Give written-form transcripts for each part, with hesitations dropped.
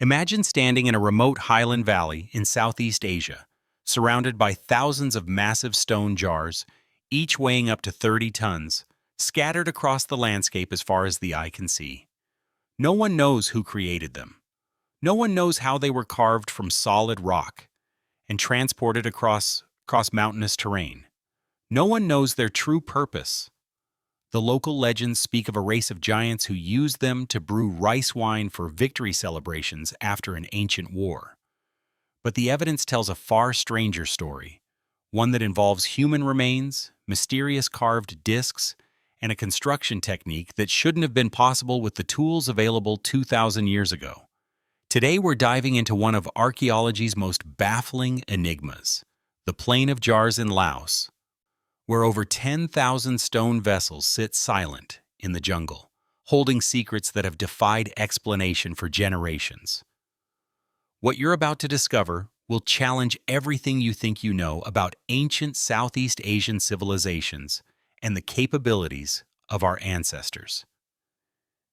Imagine standing in a remote highland valley in Southeast Asia, surrounded by thousands of massive stone jars, each weighing up to 30 tons, scattered across the landscape as far as the eye can see. No one knows who created them. No one knows how they were carved from solid rock and transported across mountainous terrain. No one knows their true purpose. The local legends speak of a race of giants who used them to brew rice wine for victory celebrations after an ancient war. But the evidence tells a far stranger story, one that involves human remains, mysterious carved discs, and a construction technique that shouldn't have been possible with the tools available 2,000 years ago. Today we're diving into one of archaeology's most baffling enigmas, the Plain of Jars in Laos, where over 10,000 stone vessels sit silent in the jungle, holding secrets that have defied explanation for generations. What you're about to discover will challenge everything you think you know about ancient Southeast Asian civilizations and the capabilities of our ancestors.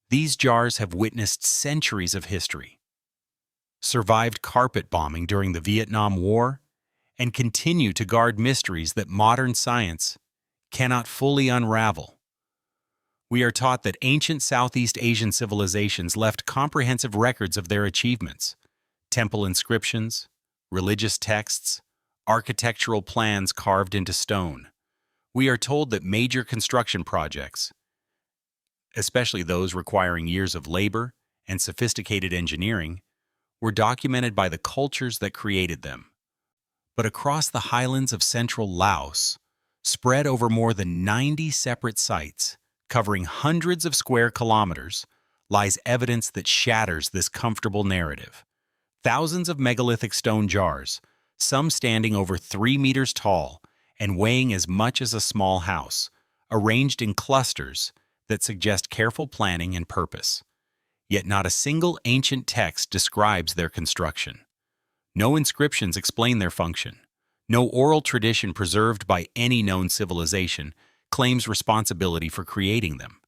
These jars have witnessed centuries of history, survived carpet bombing during the Vietnam War, and continue to guard mysteries that modern science cannot fully unravel. We are taught that ancient Southeast Asian civilizations left comprehensive records of their achievements: temple inscriptions, religious texts, architectural plans carved into stone. We are told that major construction projects, especially those requiring years of labor and sophisticated engineering, were documented by the cultures that created them. But across the highlands of central Laos, spread over more than 90 separate sites, covering hundreds of square kilometers, lies evidence that shatters this comfortable narrative. Thousands of megalithic stone jars, some standing over 3 meters tall and weighing as much as a small house, arranged in clusters that suggest careful planning and purpose. Yet not a single ancient text describes their construction. No inscriptions explain their function. No oral tradition preserved by any known civilization claims responsibility for creating them.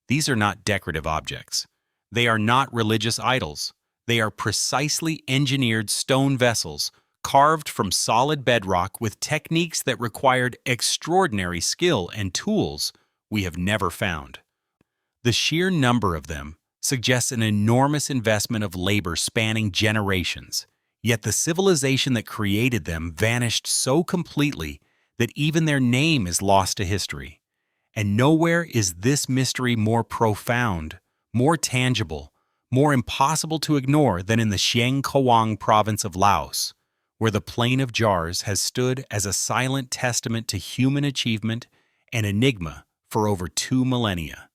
These are not decorative objects. They are not religious idols. They are precisely engineered stone vessels carved from solid bedrock with techniques that required extraordinary skill and tools we have never found. The sheer number of them suggests an enormous investment of labor spanning generations. Yet the civilization that created them vanished so completely that even their name is lost to history. And nowhere is this mystery more profound, more tangible, more impossible to ignore than in the Xieng Khawang province of Laos, where the Plain of Jars has stood as a silent testament to human achievement and enigma for over 2 millennia.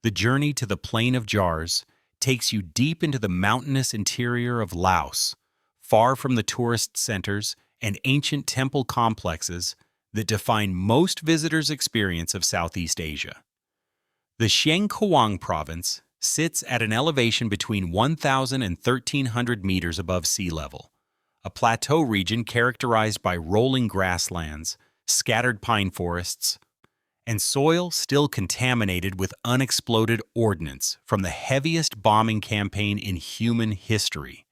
The journey to the Plain of Jars takes you deep into the mountainous interior of Laos, far from the tourist centers and ancient temple complexes that define most visitors' experience of Southeast Asia. The Xieng Khawang province sits at an elevation between 1,000 and 1,300 meters above sea level, a plateau region characterized by rolling grasslands, scattered pine forests, and soil still contaminated with unexploded ordnance from the heaviest bombing campaign in human history.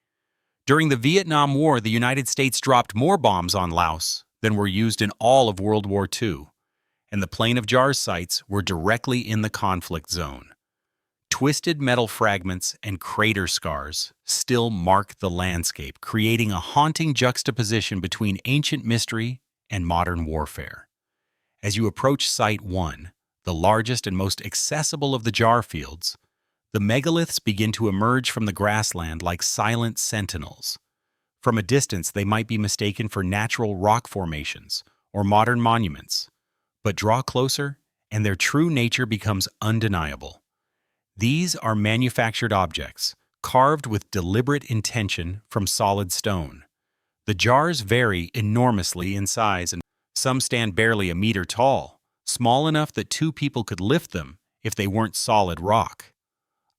During the Vietnam War, the United States dropped more bombs on Laos than were used in all of World War II, and the Plain of Jars sites were directly in the conflict zone. Twisted metal fragments and crater scars still mark the landscape, creating a haunting juxtaposition between ancient mystery and modern warfare. As you approach Site 1, the largest and most accessible of the jar fields, the megaliths begin to emerge from the grassland like silent sentinels. From a distance, they might be mistaken for natural rock formations or modern monuments, but draw closer and their true nature becomes undeniable. These are manufactured objects, carved with deliberate intention from solid stone. The jars vary enormously in size, and some stand barely a meter tall, small enough that 2 people could lift them if they weren't solid rock.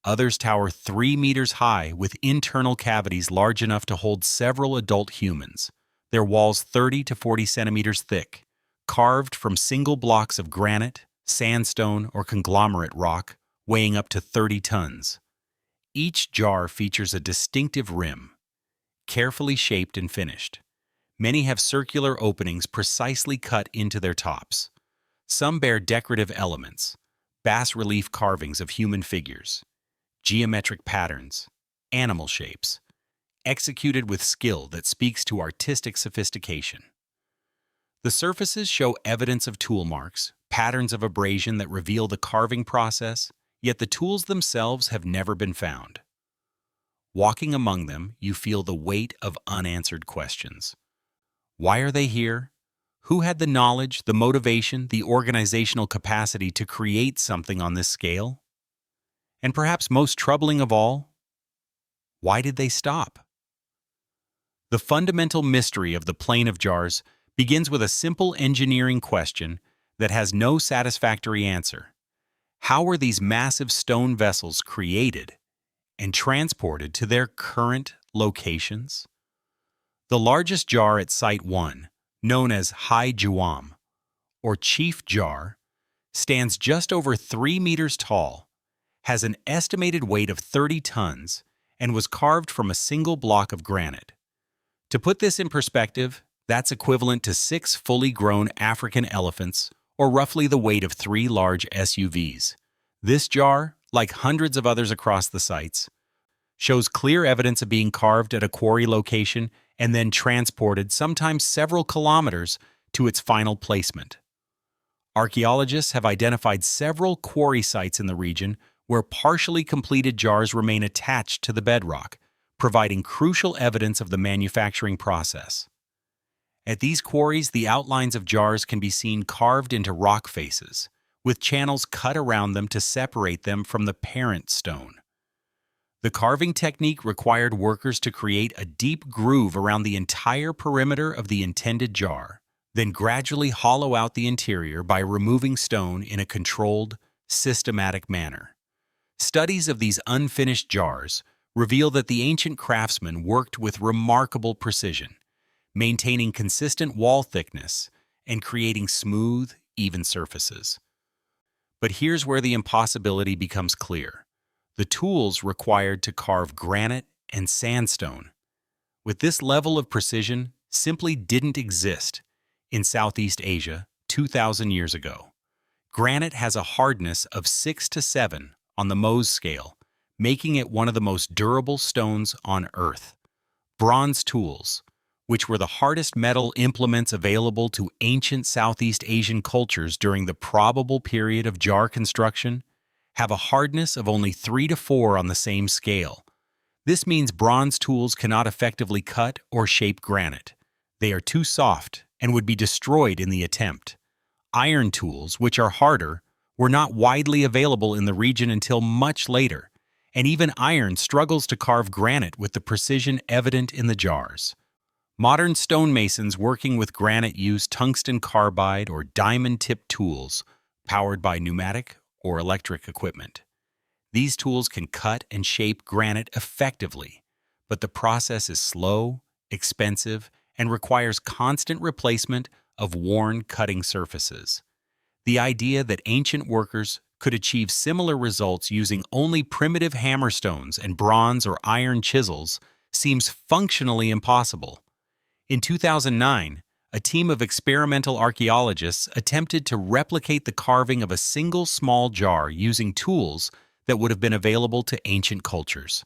Others tower 3 meters high with internal cavities large enough to hold several adult humans, their walls 30 to 40 centimeters thick, carved from single blocks of granite, sandstone, or conglomerate rock weighing up to 30 tons. Each jar features a distinctive rim, carefully shaped and finished. Many have circular openings precisely cut into their tops. Some bear decorative elements, bas-relief carvings of human figures, geometric patterns, animal shapes, executed with skill that speaks to artistic sophistication. The surfaces show evidence of tool marks, patterns of abrasion that reveal the carving process, yet the tools themselves have never been found. Walking among them, you feel the weight of unanswered questions. Why are they here? Who had the knowledge, the motivation, the organizational capacity to create something on this scale? And perhaps most troubling of all, why did they stop? The fundamental mystery of the Plain of Jars begins with a simple engineering question that has no satisfactory answer. How were these massive stone vessels created and transported to their current locations? The largest jar at Site 1, known as Hai Juam, or Chief Jar, stands just over 3 meters tall, has an estimated weight of 30 tons, and was carved from a single block of granite. To put this in perspective, that's equivalent to 6 fully grown African elephants, or roughly the weight of 3 large SUVs. This jar, like hundreds of others across the sites, shows clear evidence of being carved at a quarry location and then transported sometimes several kilometers to its final placement. Archaeologists have identified several quarry sites in the region where partially completed jars remain attached to the bedrock, providing crucial evidence of the manufacturing process. At these quarries, the outlines of jars can be seen carved into rock faces, with channels cut around them to separate them from the parent stone. The carving technique required workers to create a deep groove around the entire perimeter of the intended jar, then gradually hollow out the interior by removing stone in a controlled, systematic manner. Studies of these unfinished jars reveal that the ancient craftsmen worked with remarkable precision, maintaining consistent wall thickness and creating smooth, even surfaces. But here's where the impossibility becomes clear. The tools required to carve granite and sandstone, with this level of precision, simply didn't exist in Southeast Asia 2,000 years ago. Granite has a hardness of 6 to 7 on the Mohs scale, making it one of the most durable stones on Earth. Bronze tools, which were the hardest metal implements available to ancient Southeast Asian cultures during the probable period of jar construction, have a hardness of only 3 to 4 on the same scale. This means bronze tools cannot effectively cut or shape granite. They are too soft and would be destroyed in the attempt. Iron tools, which are harder, were not widely available in the region until much later, and even iron struggles to carve granite with the precision evident in the jars. Modern stonemasons working with granite use tungsten carbide or diamond-tipped tools powered by pneumatic or electric equipment. These tools can cut and shape granite effectively, but the process is slow, expensive, and requires constant replacement of worn cutting surfaces. The idea that ancient workers could achieve similar results using only primitive hammerstones and bronze or iron chisels seems functionally impossible. In 2009, a team of experimental archaeologists attempted to replicate the carving of a single small jar using tools that would have been available to ancient cultures.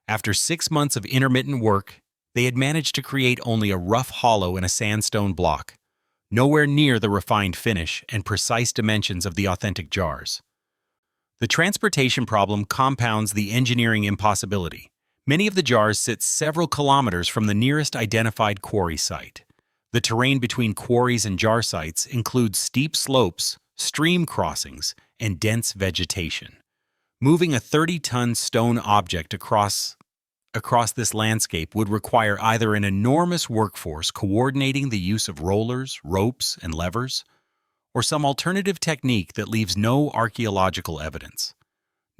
After 6 months of intermittent work, they had managed to create only a rough hollow in a sandstone block, nowhere near the refined finish and precise dimensions of the authentic jars. The transportation problem compounds the engineering impossibility. Many of the jars sit several kilometers from the nearest identified quarry site. The terrain between quarries and jar sites includes steep slopes, stream crossings, and dense vegetation. Moving a 30-ton stone object across this landscape would require either an enormous workforce coordinating the use of rollers, ropes, and levers, or some alternative technique that leaves no archaeological evidence.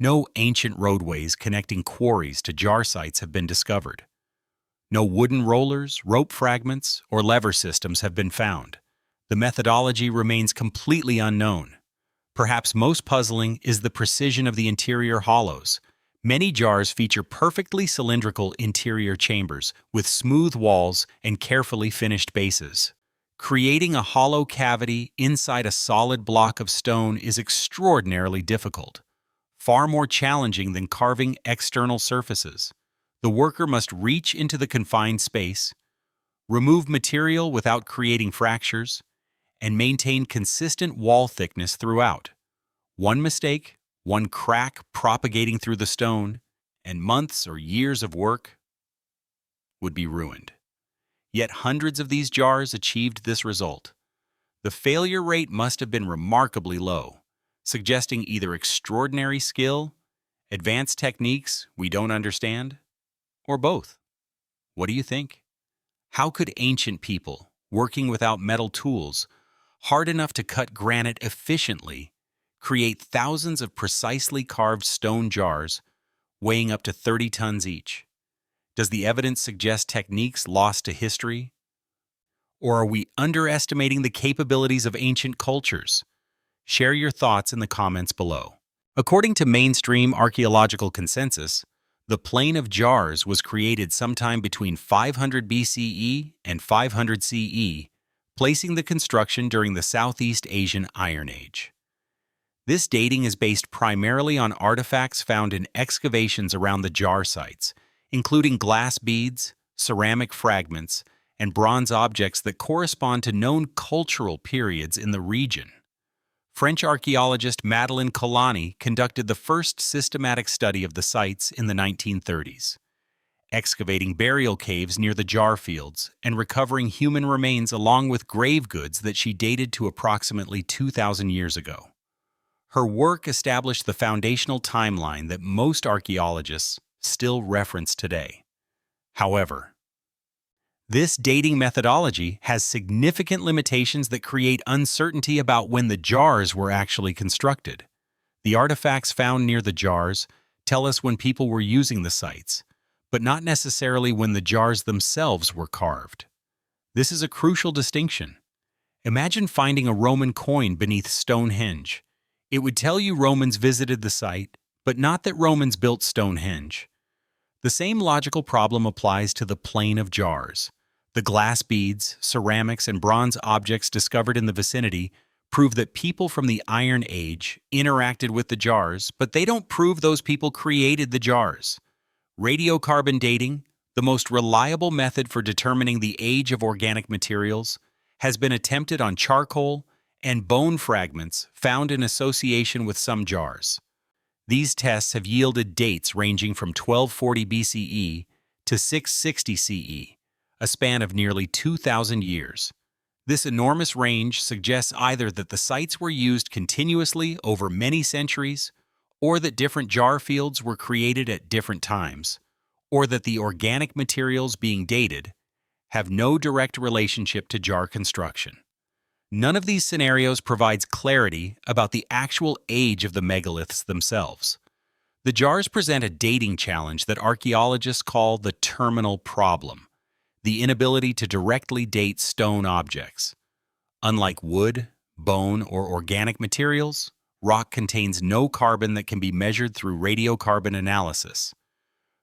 No ancient roadways connecting quarries to jar sites have been discovered. No wooden rollers, rope fragments, or lever systems have been found. The methodology remains completely unknown. Perhaps most puzzling is the precision of the interior hollows. Many jars feature perfectly cylindrical interior chambers with smooth walls and carefully finished bases. Creating a hollow cavity inside a solid block of stone is extraordinarily difficult, far more challenging than carving external surfaces. The worker must reach into the confined space, remove material without creating fractures, and maintain consistent wall thickness throughout. One mistake, one crack propagating through the stone, and months or years of work would be ruined. Yet hundreds of these jars achieved this result. The failure rate must have been remarkably low, suggesting either extraordinary skill, advanced techniques we don't understand, or both. What do you think? How could ancient people, working without metal tools, hard enough to cut granite efficiently, create thousands of precisely carved stone jars weighing up to 30 tons each? Does the evidence suggest techniques lost to history? Or are we underestimating the capabilities of ancient cultures? Share your thoughts in the comments below. According to mainstream archaeological consensus, the Plain of Jars was created sometime between 500 BCE and 500 CE, placing the construction during the Southeast Asian Iron Age. This dating is based primarily on artifacts found in excavations around the jar sites, including glass beads, ceramic fragments, and bronze objects that correspond to known cultural periods in the region. French archaeologist Madeleine Colani conducted the first systematic study of the sites in the 1930s, excavating burial caves near the jar fields and recovering human remains along with grave goods that she dated to approximately 2,000 years ago. Her work established the foundational timeline that most archaeologists still reference today. However, this dating methodology has significant limitations that create uncertainty about when the jars were actually constructed. The artifacts found near the jars tell us when people were using the sites, but not necessarily when the jars themselves were carved. This is a crucial distinction. Imagine finding a Roman coin beneath Stonehenge. It would tell you Romans visited the site, but not that Romans built Stonehenge. The same logical problem applies to the Plain of Jars. The glass beads, ceramics, and bronze objects discovered in the vicinity prove that people from the Iron Age interacted with the jars, but they don't prove those people created the jars. Radiocarbon dating, the most reliable method for determining the age of organic materials, has been attempted on charcoal and bone fragments found in association with some jars. These tests have yielded dates ranging from 1240 BCE to 660 CE, a span of nearly 2,000 years. This enormous range suggests either that the sites were used continuously over many centuries, or that different jar fields were created at different times, or that the organic materials being dated have no direct relationship to jar construction. None of these scenarios provides clarity about the actual age of the megaliths themselves. The jars present a dating challenge that archaeologists call the terminal problem, the inability to directly date stone objects. Unlike wood, bone, or organic materials, rock contains no carbon that can be measured through radiocarbon analysis.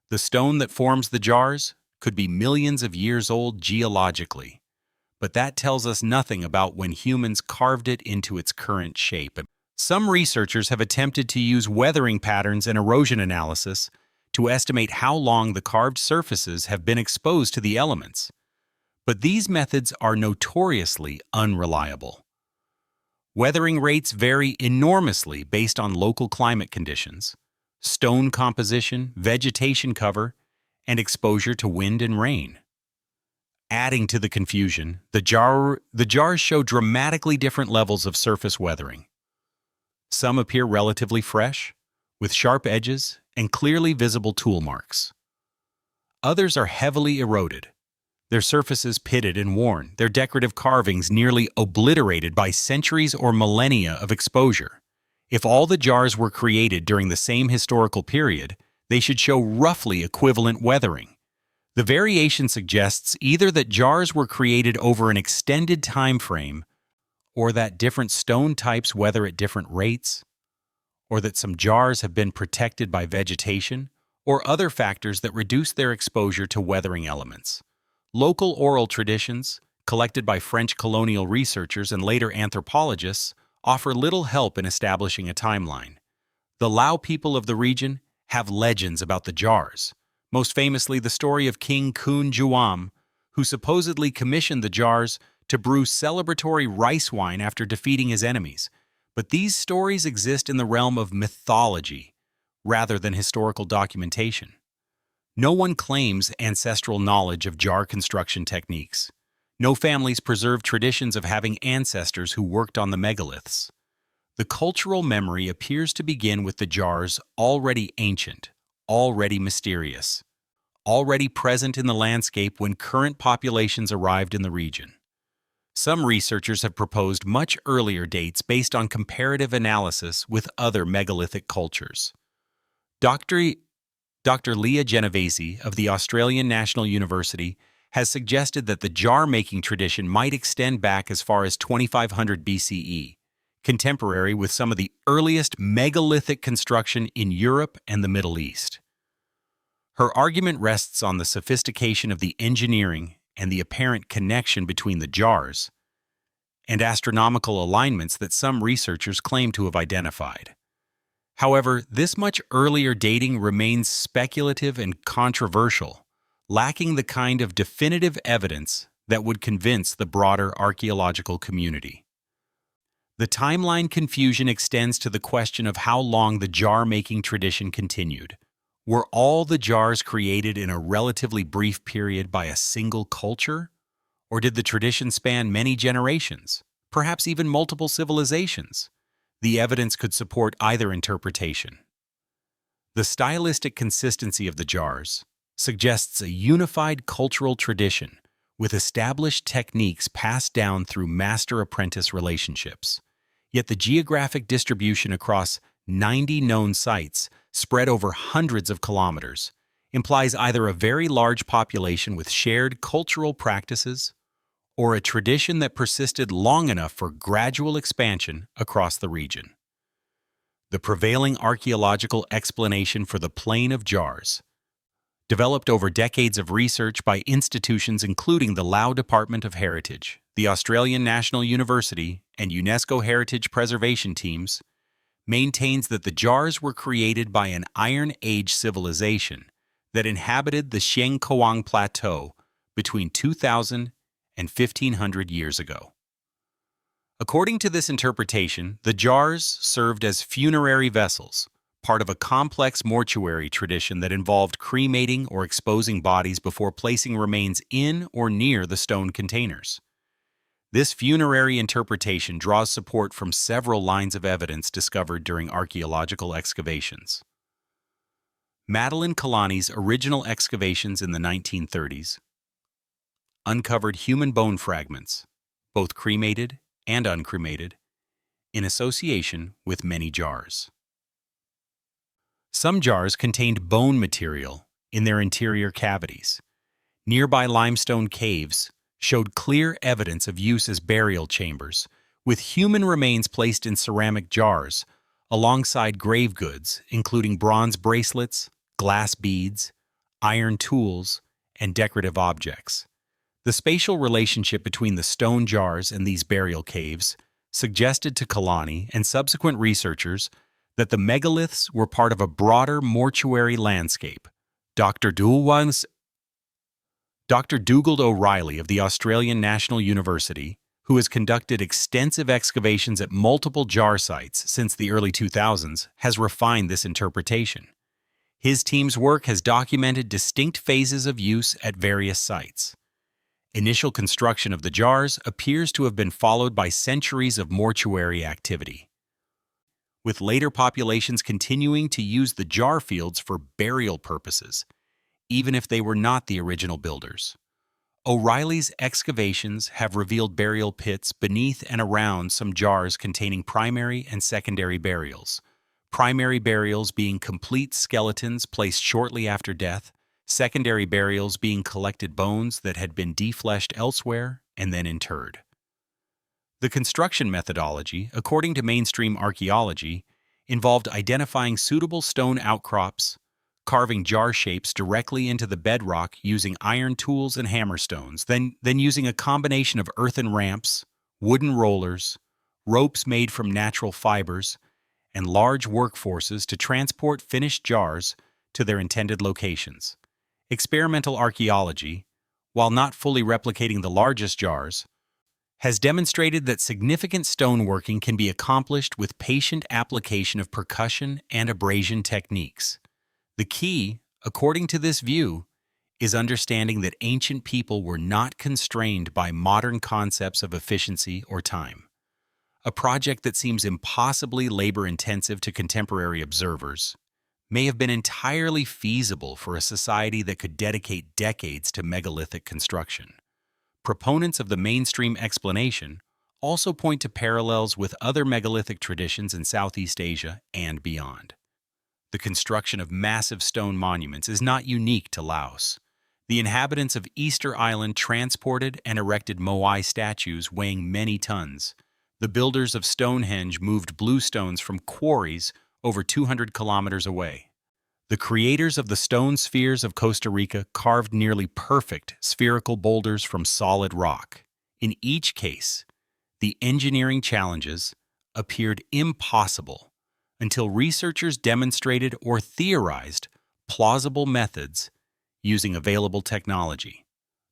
The stone that forms the jars could be millions of years old geologically, but that tells us nothing about when humans carved it into its current shape. Some researchers have attempted to use weathering patterns and erosion analysis to estimate how long the carved surfaces have been exposed to the elements. But these methods are notoriously unreliable. Weathering rates vary enormously based on local climate conditions, stone composition, vegetation cover, and exposure to wind and rain. Adding to the confusion, the jars show dramatically different levels of surface weathering. Some appear relatively fresh, with sharp edges and clearly visible tool marks. Others are heavily eroded, their surfaces pitted and worn, their decorative carvings nearly obliterated by centuries or millennia of exposure. If all the jars were created during the same historical period, they should show roughly equivalent weathering. The variation suggests either that jars were created over an extended time frame, or that different stone types weather at different rates, or that some jars have been protected by vegetation or other factors that reduce their exposure to weathering elements. Local oral traditions, collected by French colonial researchers and later anthropologists, offer little help in establishing a timeline. The Lao people of the region have legends about the jars, most famously the story of King Kun Juam, who supposedly commissioned the jars to brew celebratory rice wine after defeating his enemies. But these stories exist in the realm of mythology rather than historical documentation. No one claims ancestral knowledge of jar construction techniques. No families preserve traditions of having ancestors who worked on the megaliths. The cultural memory appears to begin with the jars already ancient, already mysterious, already present in the landscape when current populations arrived in the region. Some researchers have proposed much earlier dates based on comparative analysis with other megalithic cultures. Dr. Leah Genovese of the Australian National University has suggested that the jar-making tradition might extend back as far as 2500 BCE, contemporary with some of the earliest megalithic construction in Europe and the Middle East. Her argument rests on the sophistication of the engineering and the apparent connection between the jars and astronomical alignments that some researchers claim to have identified. However, this much earlier dating remains speculative and controversial, lacking the kind of definitive evidence that would convince the broader archaeological community. The timeline confusion extends to the question of how long the jar-making tradition continued. Were all the jars created in a relatively brief period by a single culture? Or did the tradition span many generations, perhaps even multiple civilizations? The evidence could support either interpretation. The stylistic consistency of the jars suggests a unified cultural tradition with established techniques passed down through master-apprentice relationships. Yet the geographic distribution across 90 known sites, spread over hundreds of kilometers, implies either a very large population with shared cultural practices or a tradition that persisted long enough for gradual expansion across the region. The prevailing archaeological explanation for the Plain of Jars, developed over decades of research by institutions including the Lao Department of Heritage, the Australian National University, and UNESCO Heritage Preservation teams, maintains that the jars were created by an Iron Age civilization that inhabited the Xiangkowang Plateau between 2000 and 1500 years ago. According to this interpretation, the jars served as funerary vessels, part of a complex mortuary tradition that involved cremating or exposing bodies before placing remains in or near the stone containers. This funerary interpretation draws support from several lines of evidence discovered during archaeological excavations. Madeline Kalani's original excavations in the 1930s uncovered human bone fragments, both cremated and uncremated, in association with many jars. Some jars contained bone material in their interior cavities. Nearby limestone caves showed clear evidence of use as burial chambers, with human remains placed in ceramic jars, alongside grave goods, including bronze bracelets, glass beads, iron tools, and decorative objects. The spatial relationship between the stone jars and these burial caves suggested to Kalani and subsequent researchers that the megaliths were part of a broader mortuary landscape. Dr. Dougald O'Reilly of the Australian National University, who has conducted extensive excavations at multiple jar sites since the early 2000s, has refined this interpretation. His team's work has documented distinct phases of use at various sites. Initial construction of the jars appears to have been followed by centuries of mortuary activity, with later populations continuing to use the jar fields for burial purposes, even if they were not the original builders. O'Reilly's excavations have revealed burial pits beneath and around some jars containing primary and secondary burials. Primary burials being complete skeletons placed shortly after death, secondary burials being collected bones that had been defleshed elsewhere and then interred. The construction methodology, according to mainstream archaeology, involved identifying suitable stone outcrops, carving jar shapes directly into the bedrock using iron tools and hammerstones, then using a combination of earthen ramps, wooden rollers, ropes made from natural fibers, and large workforces to transport finished jars to their intended locations. Experimental archaeology, while not fully replicating the largest jars, has demonstrated that significant stoneworking can be accomplished with patient application of percussion and abrasion techniques. The key, according to this view, is understanding that ancient people were not constrained by modern concepts of efficiency or time. A project that seems impossibly labor-intensive to contemporary observers may have been entirely feasible for a society that could dedicate decades to megalithic construction. Proponents of the mainstream explanation also point to parallels with other megalithic traditions in Southeast Asia and beyond. The construction of massive stone monuments is not unique to Laos. The inhabitants of Easter Island transported and erected moai statues weighing many tons. The builders of Stonehenge moved blue stones from quarries over 200 kilometers away. The creators of the stone spheres of Costa Rica carved nearly perfect spherical boulders from solid rock. In each case, the engineering challenges appeared impossible until researchers demonstrated or theorized plausible methods using available technology.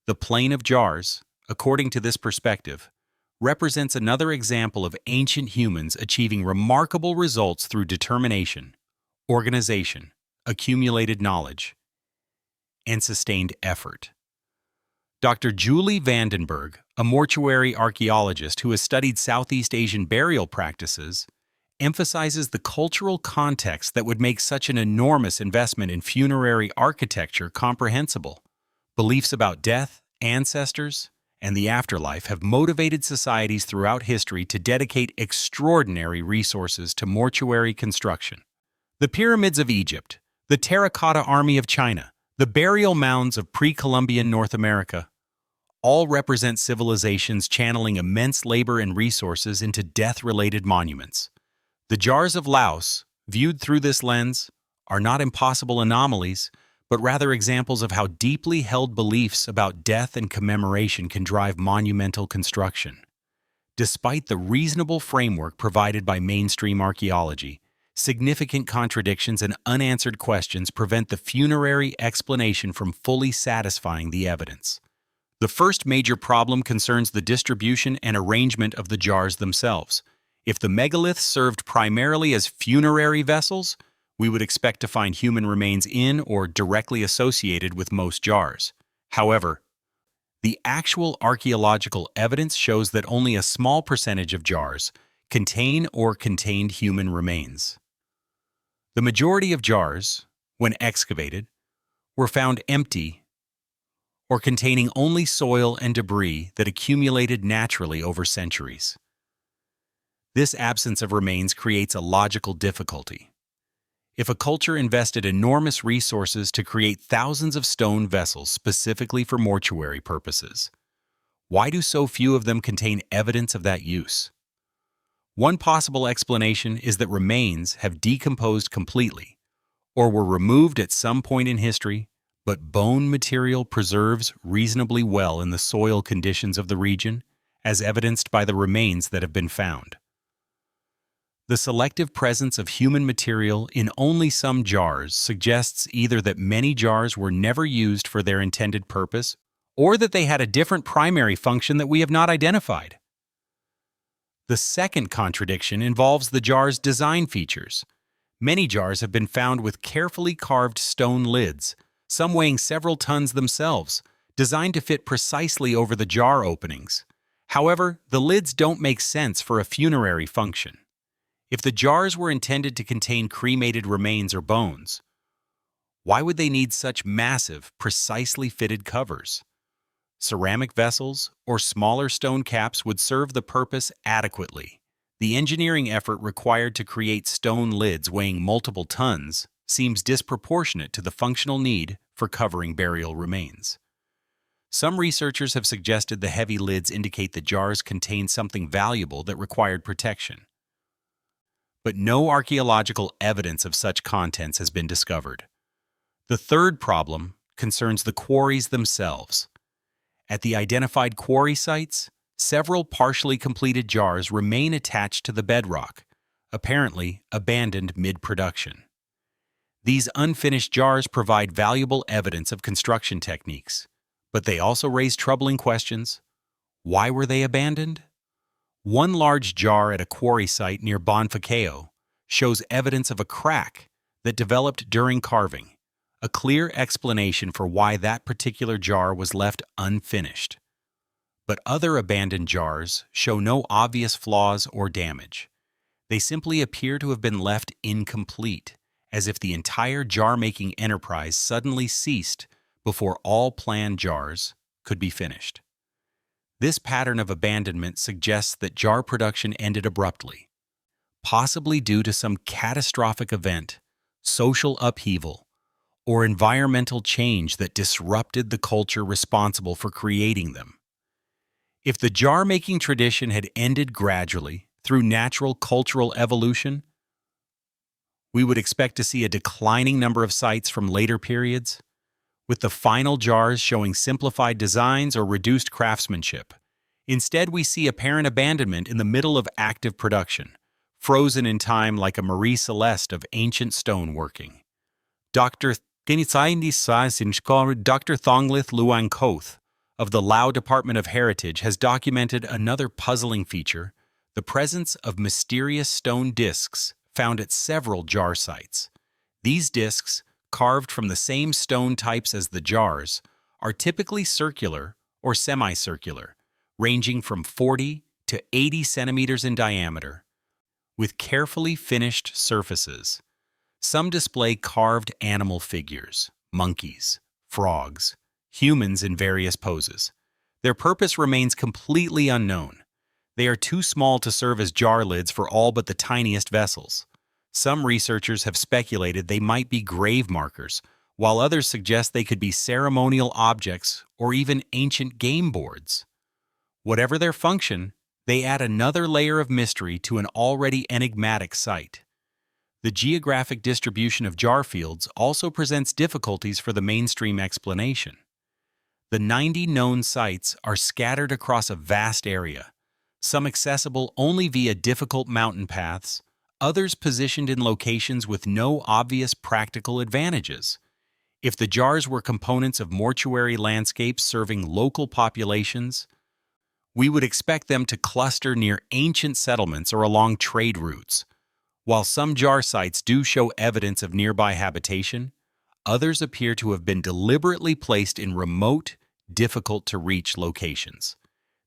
The Plain of Jars, according to this perspective, represents another example of ancient humans achieving remarkable results through determination, organization, accumulated knowledge, and sustained effort. Dr. Julie Vandenberg, a mortuary archaeologist who has studied Southeast Asian burial practices, emphasizes the cultural context that would make such an enormous investment in funerary architecture comprehensible. Beliefs about death, ancestors, and the afterlife have motivated societies throughout history to dedicate extraordinary resources to mortuary construction. The pyramids of Egypt, the terracotta army of China, the burial mounds of pre-Columbian North America, all represent civilizations channeling immense labor and resources into death-related monuments. The jars of Laos, viewed through this lens, are not impossible anomalies, but rather examples of how deeply held beliefs about death and commemoration can drive monumental construction. Despite the reasonable framework provided by mainstream archaeology, significant contradictions and unanswered questions prevent the funerary explanation from fully satisfying the evidence. The first major problem concerns the distribution and arrangement of the jars themselves. If the megaliths served primarily as funerary vessels, we would expect to find human remains in or directly associated with most jars. However, the actual archaeological evidence shows that only a small percentage of jars contain or contained human remains. The majority of jars, when excavated, were found empty or containing only soil and debris that accumulated naturally over centuries. This absence of remains creates a logical difficulty. If a culture invested enormous resources to create thousands of stone vessels specifically for mortuary purposes, why do so few of them contain evidence of that use? One possible explanation is that remains have decomposed completely or were removed at some point in history, but bone material preserves reasonably well in the soil conditions of the region, as evidenced by the remains that have been found. The selective presence of human material in only some jars suggests either that many jars were never used for their intended purpose or that they had a different primary function that we have not identified. The second contradiction involves the jar's design features. Many jars have been found with carefully carved stone lids, some weighing several tons themselves, designed to fit precisely over the jar openings. However, the lids don't make sense for a funerary function. If the jars were intended to contain cremated remains or bones, why would they need such massive, precisely fitted covers? Ceramic vessels or smaller stone caps would serve the purpose adequately. The engineering effort required to create stone lids weighing multiple tons seems disproportionate to the functional need for covering burial remains. Some researchers have suggested the heavy lids indicate the jars contained something valuable that required protection. but no archaeological evidence of such contents has been discovered. The third problem concerns the quarries themselves. At the identified quarry sites, several partially completed jars remain attached to the bedrock, apparently abandoned mid-production. These unfinished jars provide valuable evidence of construction techniques, but they also raise troubling questions. Why were they abandoned? One large jar at a quarry site near Bonfacao shows evidence of a crack that developed during carving, a clear explanation for why that particular jar was left unfinished. But other abandoned jars show no obvious flaws or damage. They simply appear to have been left incomplete, as if the entire jar-making enterprise suddenly ceased before all planned jars could be finished. This pattern of abandonment suggests that jar production ended abruptly, possibly due to some catastrophic event, social upheaval, or environmental change that disrupted the culture responsible for creating them. If the jar-making tradition had ended gradually through natural cultural evolution, we would expect to see a declining number of sites from later periods, with the final jars showing simplified designs or reduced craftsmanship. Instead, we see apparent abandonment in the middle of active production, frozen in time like a Marie Celeste of ancient stoneworking. Dr. Thonglith Luang Koth of the Lao Department of Heritage has documented another puzzling feature, the presence of mysterious stone discs found at several jar sites. These discs, carved from the same stone types as the jars, are typically circular or semicircular, ranging from 40 to 80 centimeters in diameter, with carefully finished surfaces. Some display carved animal figures, monkeys, frogs, humans in various poses. Their purpose remains completely unknown. They are too small to serve as jar lids for all but the tiniest vessels. Some researchers have speculated they might be grave markers, while others suggest they could be ceremonial objects or even ancient game boards. Whatever their function, they add another layer of mystery to an already enigmatic site. The geographic distribution of jar fields also presents difficulties for the mainstream explanation. The 90 known sites are scattered across a vast area, some accessible only via difficult mountain paths, others positioned in locations with no obvious practical advantages. If the jars were components of mortuary landscapes serving local populations, we would expect them to cluster near ancient settlements or along trade routes. While some jar sites do show evidence of nearby habitation, others appear to have been deliberately placed in remote, difficult-to-reach locations.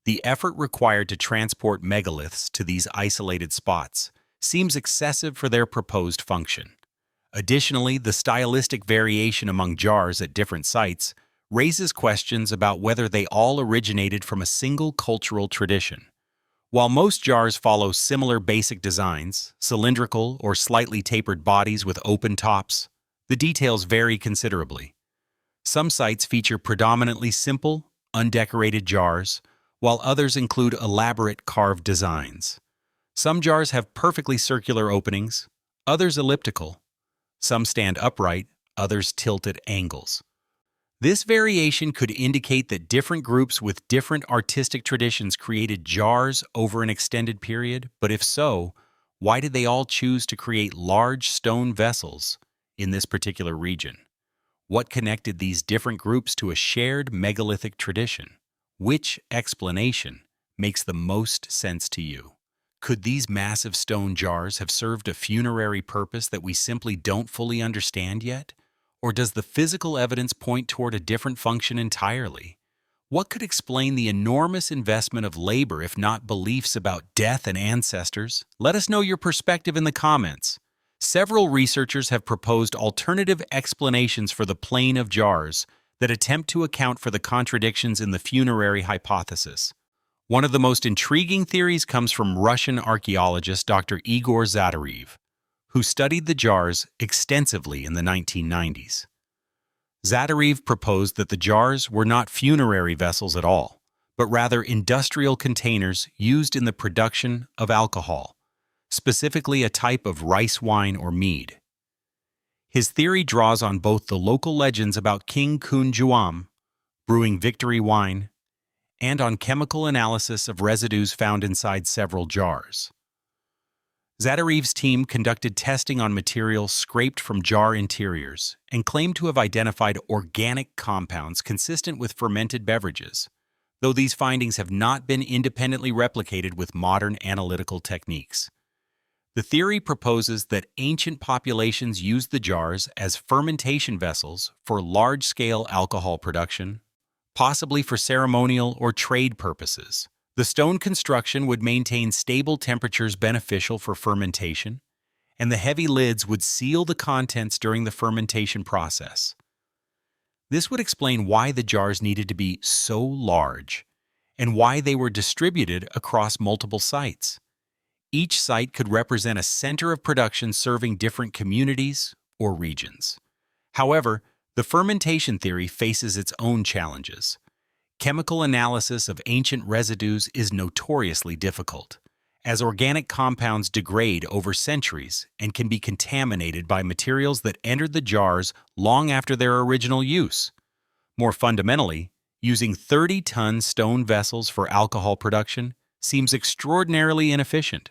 The effort required to transport megaliths to these isolated spots seems excessive for their proposed function. Additionally, the stylistic variation among jars at different sites raises questions about whether they all originated from a single cultural tradition. While most jars follow similar basic designs, cylindrical or slightly tapered bodies with open tops, the details vary considerably. Some sites feature predominantly simple, undecorated jars, while others include elaborate carved designs. Some jars have perfectly circular openings, others elliptical. Some stand upright, others tilt at angles. This variation could indicate that different groups with different artistic traditions created jars over an extended period, but if so, why did they all choose to create large stone vessels in this particular region? What connected these different groups to a shared megalithic tradition? Which explanation makes the most sense to you? Could these massive stone jars have served a funerary purpose that we simply don't fully understand yet? Or does the physical evidence point toward a different function entirely? What could explain the enormous investment of labor if not beliefs about death and ancestors? Let us know your perspective in the comments. Several researchers have proposed alternative explanations for the Plain of Jars that attempt to account for the contradictions in the funerary hypothesis. One of the most intriguing theories comes from Russian archaeologist Dr. Igor Zadarev, who studied the jars extensively in the 1990s. Zadarev proposed that the jars were not funerary vessels at all, but rather industrial containers used in the production of alcohol. specifically a type of rice wine or mead. His theory draws on both the local legends about King Kun Juam, brewing victory wine, and on chemical analysis of residues found inside several jars. Zadarev's team conducted testing on materials scraped from jar interiors and claimed to have identified organic compounds consistent with fermented beverages, though these findings have not been independently replicated with modern analytical techniques. The theory proposes that ancient populations used the jars as fermentation vessels for large-scale alcohol production, possibly for ceremonial or trade purposes. The stone construction would maintain stable temperatures beneficial for fermentation, and the heavy lids would seal the contents during the fermentation process. This would explain why the jars needed to be so large, and why they were distributed across multiple sites. Each site could represent a center of production serving different communities or regions. However, the fermentation theory faces its own challenges. Chemical analysis of ancient residues is notoriously difficult, as organic compounds degrade over centuries and can be contaminated by materials that entered the jars long after their original use. More fundamentally, using 30-ton stone vessels for alcohol production seems extraordinarily inefficient.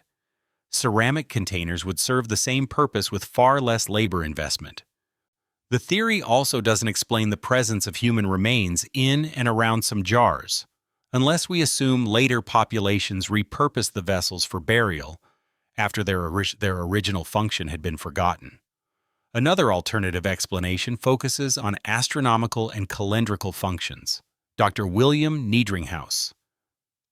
Ceramic containers would serve the same purpose with far less labor investment. The theory also doesn't explain the presence of human remains in and around some jars, unless we assume later populations repurposed the vessels for burial after their original function had been forgotten. Another alternative explanation focuses on astronomical and calendrical functions. Dr. William Niedringhaus,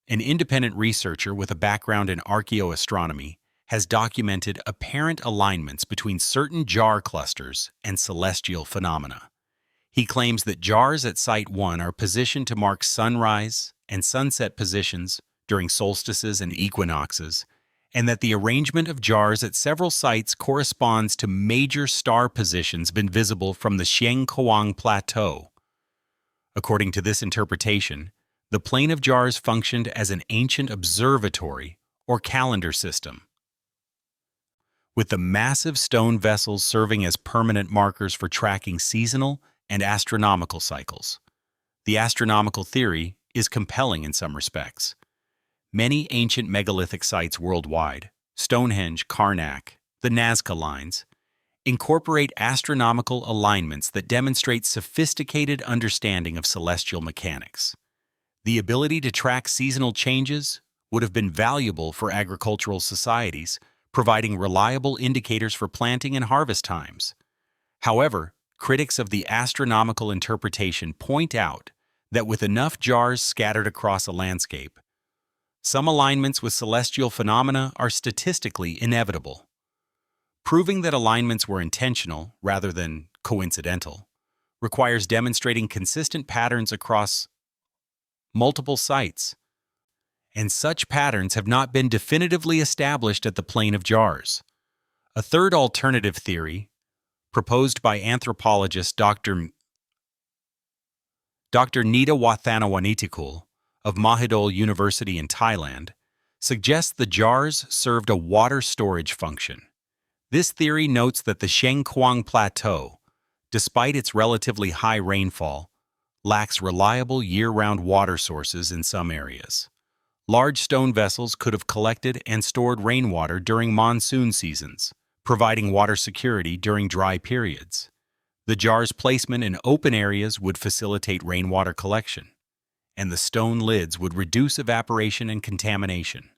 an independent researcher with a background in archaeoastronomy, has documented apparent alignments between certain jar clusters and celestial phenomena. He claims that jars at Site 1 are positioned to mark sunrise and sunset positions during solstices and equinoxes, and that the arrangement of jars at several sites corresponds to major star positions been visible from the Xiangkuang Plateau. According to this interpretation, the Plain of Jars functioned as an ancient observatory or calendar system, with the massive stone vessels serving as permanent markers for tracking seasonal and astronomical cycles. The astronomical theory is compelling in some respects. Many ancient megalithic sites worldwide, Stonehenge, Karnak, the Nazca Lines, incorporate astronomical alignments that demonstrate sophisticated understanding of celestial mechanics. The ability to track seasonal changes would have been valuable for agricultural societies, providing reliable indicators for planting and harvest times. However, critics of the astronomical interpretation point out that with enough jars scattered across a landscape, some alignments with celestial phenomena are statistically inevitable. Proving that alignments were intentional rather than coincidental requires demonstrating consistent patterns across multiple sites, and such patterns have not been definitively established at the Plain of Jars. A third alternative theory, proposed by anthropologist Dr. Nita Wathanawanitikul of Mahidol University in Thailand, suggests the jars served a water storage function. This theory notes that the Xiangkuang Plateau, despite its relatively high rainfall, lacks reliable year-round water sources in some areas. Large stone vessels could have collected and stored rainwater during monsoon seasons, providing water security during dry periods. The jar's placement in open areas would facilitate rainwater collection, and the stone lids would reduce evaporation and contamination.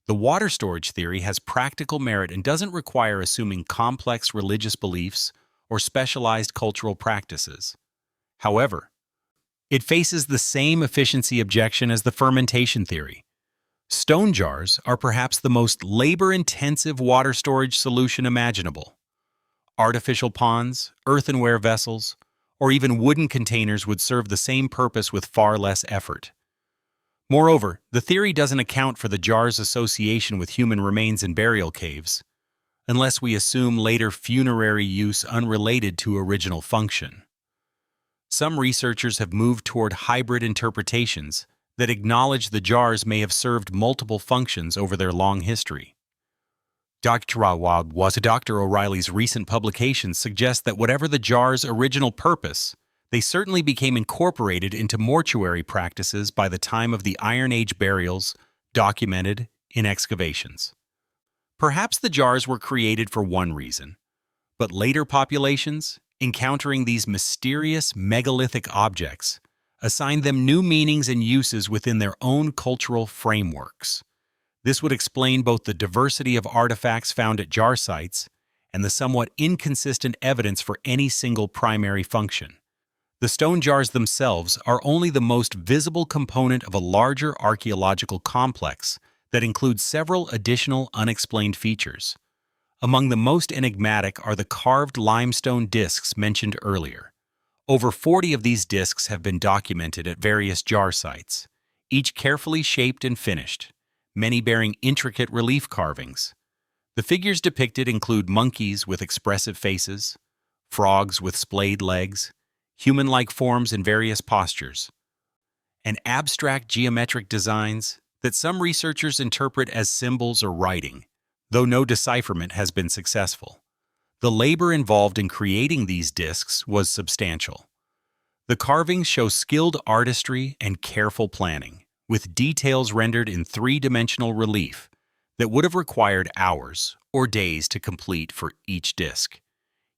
The water storage theory has practical merit and doesn't require assuming complex religious beliefs or specialized cultural practices. However, it faces the same efficiency objection as the fermentation theory. Stone jars are perhaps the most labor-intensive water storage solution imaginable. Artificial ponds, earthenware vessels, or even wooden containers would serve the same purpose with far less effort. Moreover, the theory doesn't account for the jar's association with human remains in burial caves, unless we assume later funerary use unrelated to original function. Some researchers have moved toward hybrid interpretations that acknowledge the jars may have served multiple functions over their long history. Dr. O'Reilly's recent publications suggest that whatever the jar's original purpose, they certainly became incorporated into mortuary practices by the time of the Iron Age burials documented in excavations. Perhaps the jars were created for one reason, but later populations, encountering these mysterious megalithic objects, assigned them new meanings and uses within their own cultural frameworks. This would explain both the diversity of artifacts found at jar sites and the somewhat inconsistent evidence for any single primary function. The stone jars themselves are only the most visible component of a larger archaeological complex that includes several additional unexplained features. Among the most enigmatic are the carved limestone discs mentioned earlier. Over 40 of these discs have been documented at various jar sites, each carefully shaped and finished, many bearing intricate relief carvings. The figures depicted include monkeys with expressive faces, frogs with splayed legs, human-like forms in various postures, and abstract geometric designs that some researchers interpret as symbols or writing, though no decipherment has been successful. The labor involved in creating these discs was substantial. The carvings show skilled artistry and careful planning, with details rendered in three-dimensional relief that would have required hours or days to complete for each disc.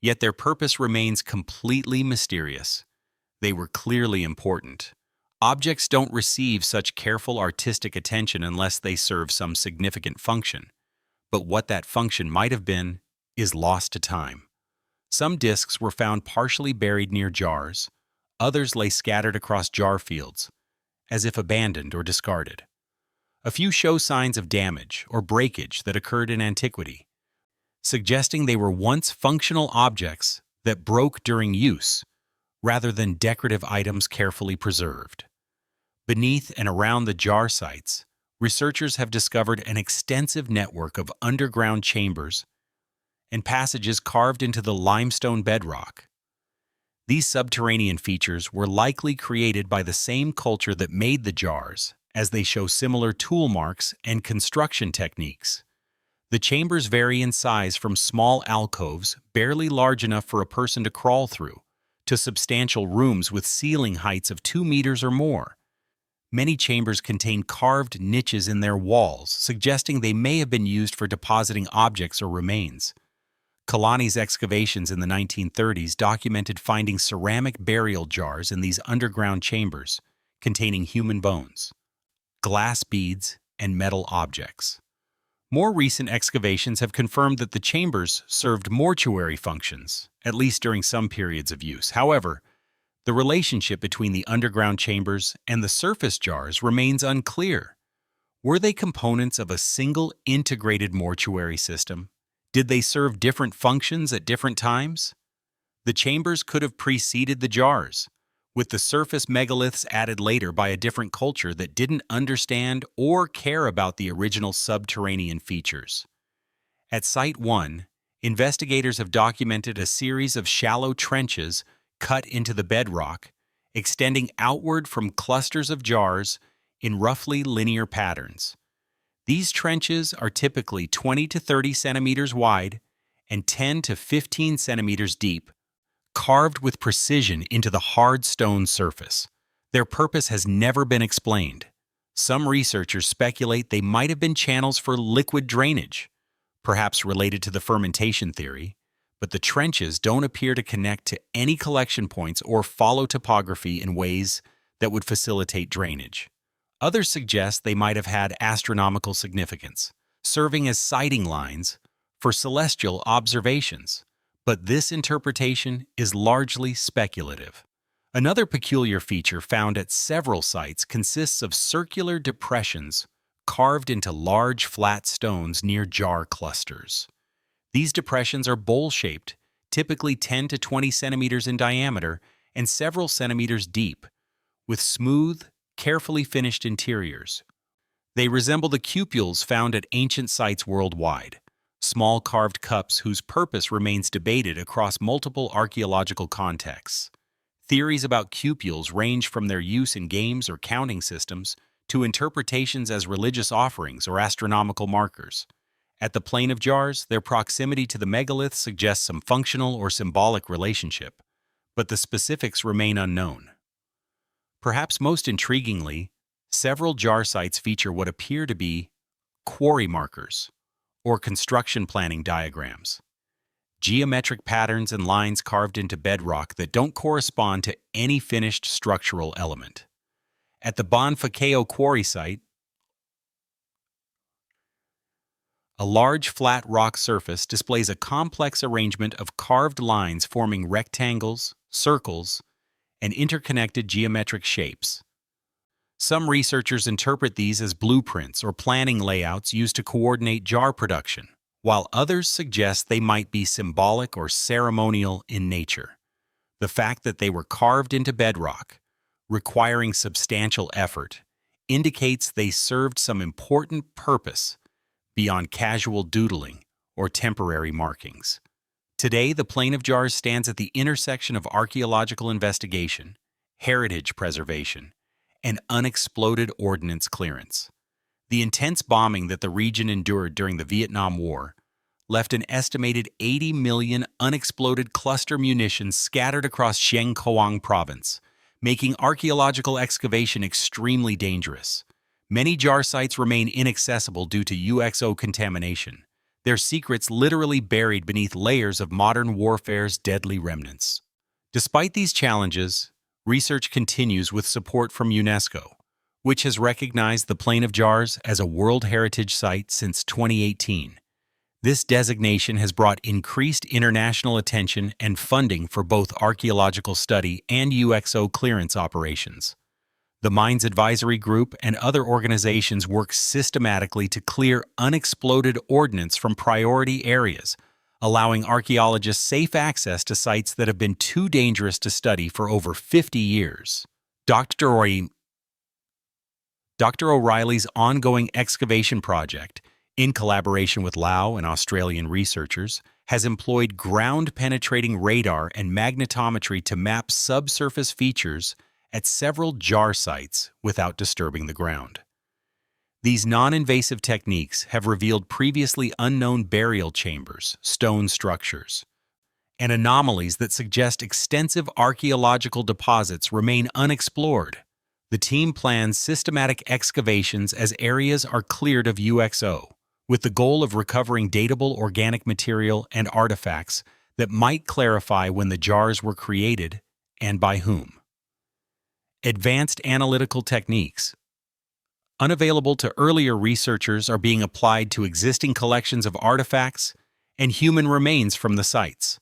Yet their purpose remains completely mysterious. They were clearly important. Objects don't receive such careful artistic attention unless they serve some significant function. But what that function might have been is lost to time. Some discs were found partially buried near jars, others lay scattered across jar fields, as if abandoned or discarded. A few show signs of damage or breakage that occurred in antiquity, suggesting they were once functional objects that broke during use, rather than decorative items carefully preserved. Beneath and around the jar sites, researchers have discovered an extensive network of underground chambers and passages carved into the limestone bedrock. These subterranean features were likely created by the same culture that made the jars, as they show similar tool marks and construction techniques. The chambers vary in size from small alcoves, barely large enough for a person to crawl through, to substantial rooms with ceiling heights of 2 meters or more. Many chambers contain carved niches in their walls, suggesting they may have been used for depositing objects or remains. Kalani's excavations in the 1930s documented finding ceramic burial jars in these underground chambers, containing human bones, glass beads, and metal objects. More recent excavations have confirmed that the chambers served mortuary functions, at least during some periods of use. However, the relationship between the underground chambers and the surface jars remains unclear. Were they components of a single integrated mortuary system? Did they serve different functions at different times? The chambers could have preceded the jars, with the surface megaliths added later by a different culture that didn't understand or care about the original subterranean features. At Site 1, investigators have documented a series of shallow trenches cut into the bedrock, extending outward from clusters of jars in roughly linear patterns. These trenches are typically 20 to 30 centimeters wide and 10 to 15 centimeters deep, carved with precision into the hard stone surface. Their purpose has never been explained. Some researchers speculate they might have been channels for liquid drainage, perhaps related to the fermentation theory, but the trenches don't appear to connect to any collection points or follow topography in ways that would facilitate drainage. Others suggest they might have had astronomical significance, serving as sighting lines for celestial observations, but this interpretation is largely speculative. Another peculiar feature found at several sites consists of circular depressions carved into large flat stones near jar clusters. These depressions are bowl-shaped, typically 10 to 20 centimeters in diameter and several centimeters deep, with smooth, carefully finished interiors. They resemble the cupules found at ancient sites worldwide, small carved cups whose purpose remains debated across multiple archaeological contexts. Theories about cupules range from their use in games or counting systems to interpretations as religious offerings or astronomical markers. At the Plain of Jars, their proximity to the megaliths suggests some functional or symbolic relationship, but the specifics remain unknown. Perhaps most intriguingly, several jar sites feature what appear to be quarry markers or construction planning diagrams, geometric patterns and lines carved into bedrock that don't correspond to any finished structural element. At the Bonfakeo quarry site, a large flat rock surface displays a complex arrangement of carved lines forming rectangles, circles, and interconnected geometric shapes. Some researchers interpret these as blueprints or planning layouts used to coordinate jar production, while others suggest they might be symbolic or ceremonial in nature. The fact that they were carved into bedrock, requiring substantial effort, indicates they served some important purpose beyond casual doodling or temporary markings. Today, the Plain of Jars stands at the intersection of archaeological investigation, heritage preservation, and unexploded ordnance clearance. The intense bombing that the region endured during the Vietnam War left an estimated 80 million unexploded cluster munitions scattered across Xieng Khoang province, making archaeological excavation extremely dangerous. Many jar sites remain inaccessible due to UXO contamination, their secrets literally buried beneath layers of modern warfare's deadly remnants. Despite these challenges, research continues with support from UNESCO, which has recognized the Plain of Jars as a World Heritage Site since 2018. This designation has brought increased international attention and funding for both archaeological study and UXO clearance operations. The Mines Advisory Group and other organizations work systematically to clear unexploded ordnance from priority areas, allowing archaeologists safe access to sites that have been too dangerous to study for over 50 years. Dr. O'Reilly's ongoing excavation project, in collaboration with Lao and Australian researchers, has employed ground-penetrating radar and magnetometry to map subsurface features at several jar sites without disturbing the ground. These non-invasive techniques have revealed previously unknown burial chambers, stone structures, and anomalies that suggest extensive archaeological deposits remain unexplored. The team plans systematic excavations as areas are cleared of UXO, with the goal of recovering datable organic material and artifacts that might clarify when the jars were created and by whom. Advanced analytical techniques, unavailable to earlier researchers, are being applied to existing collections of artifacts and human remains from the sites.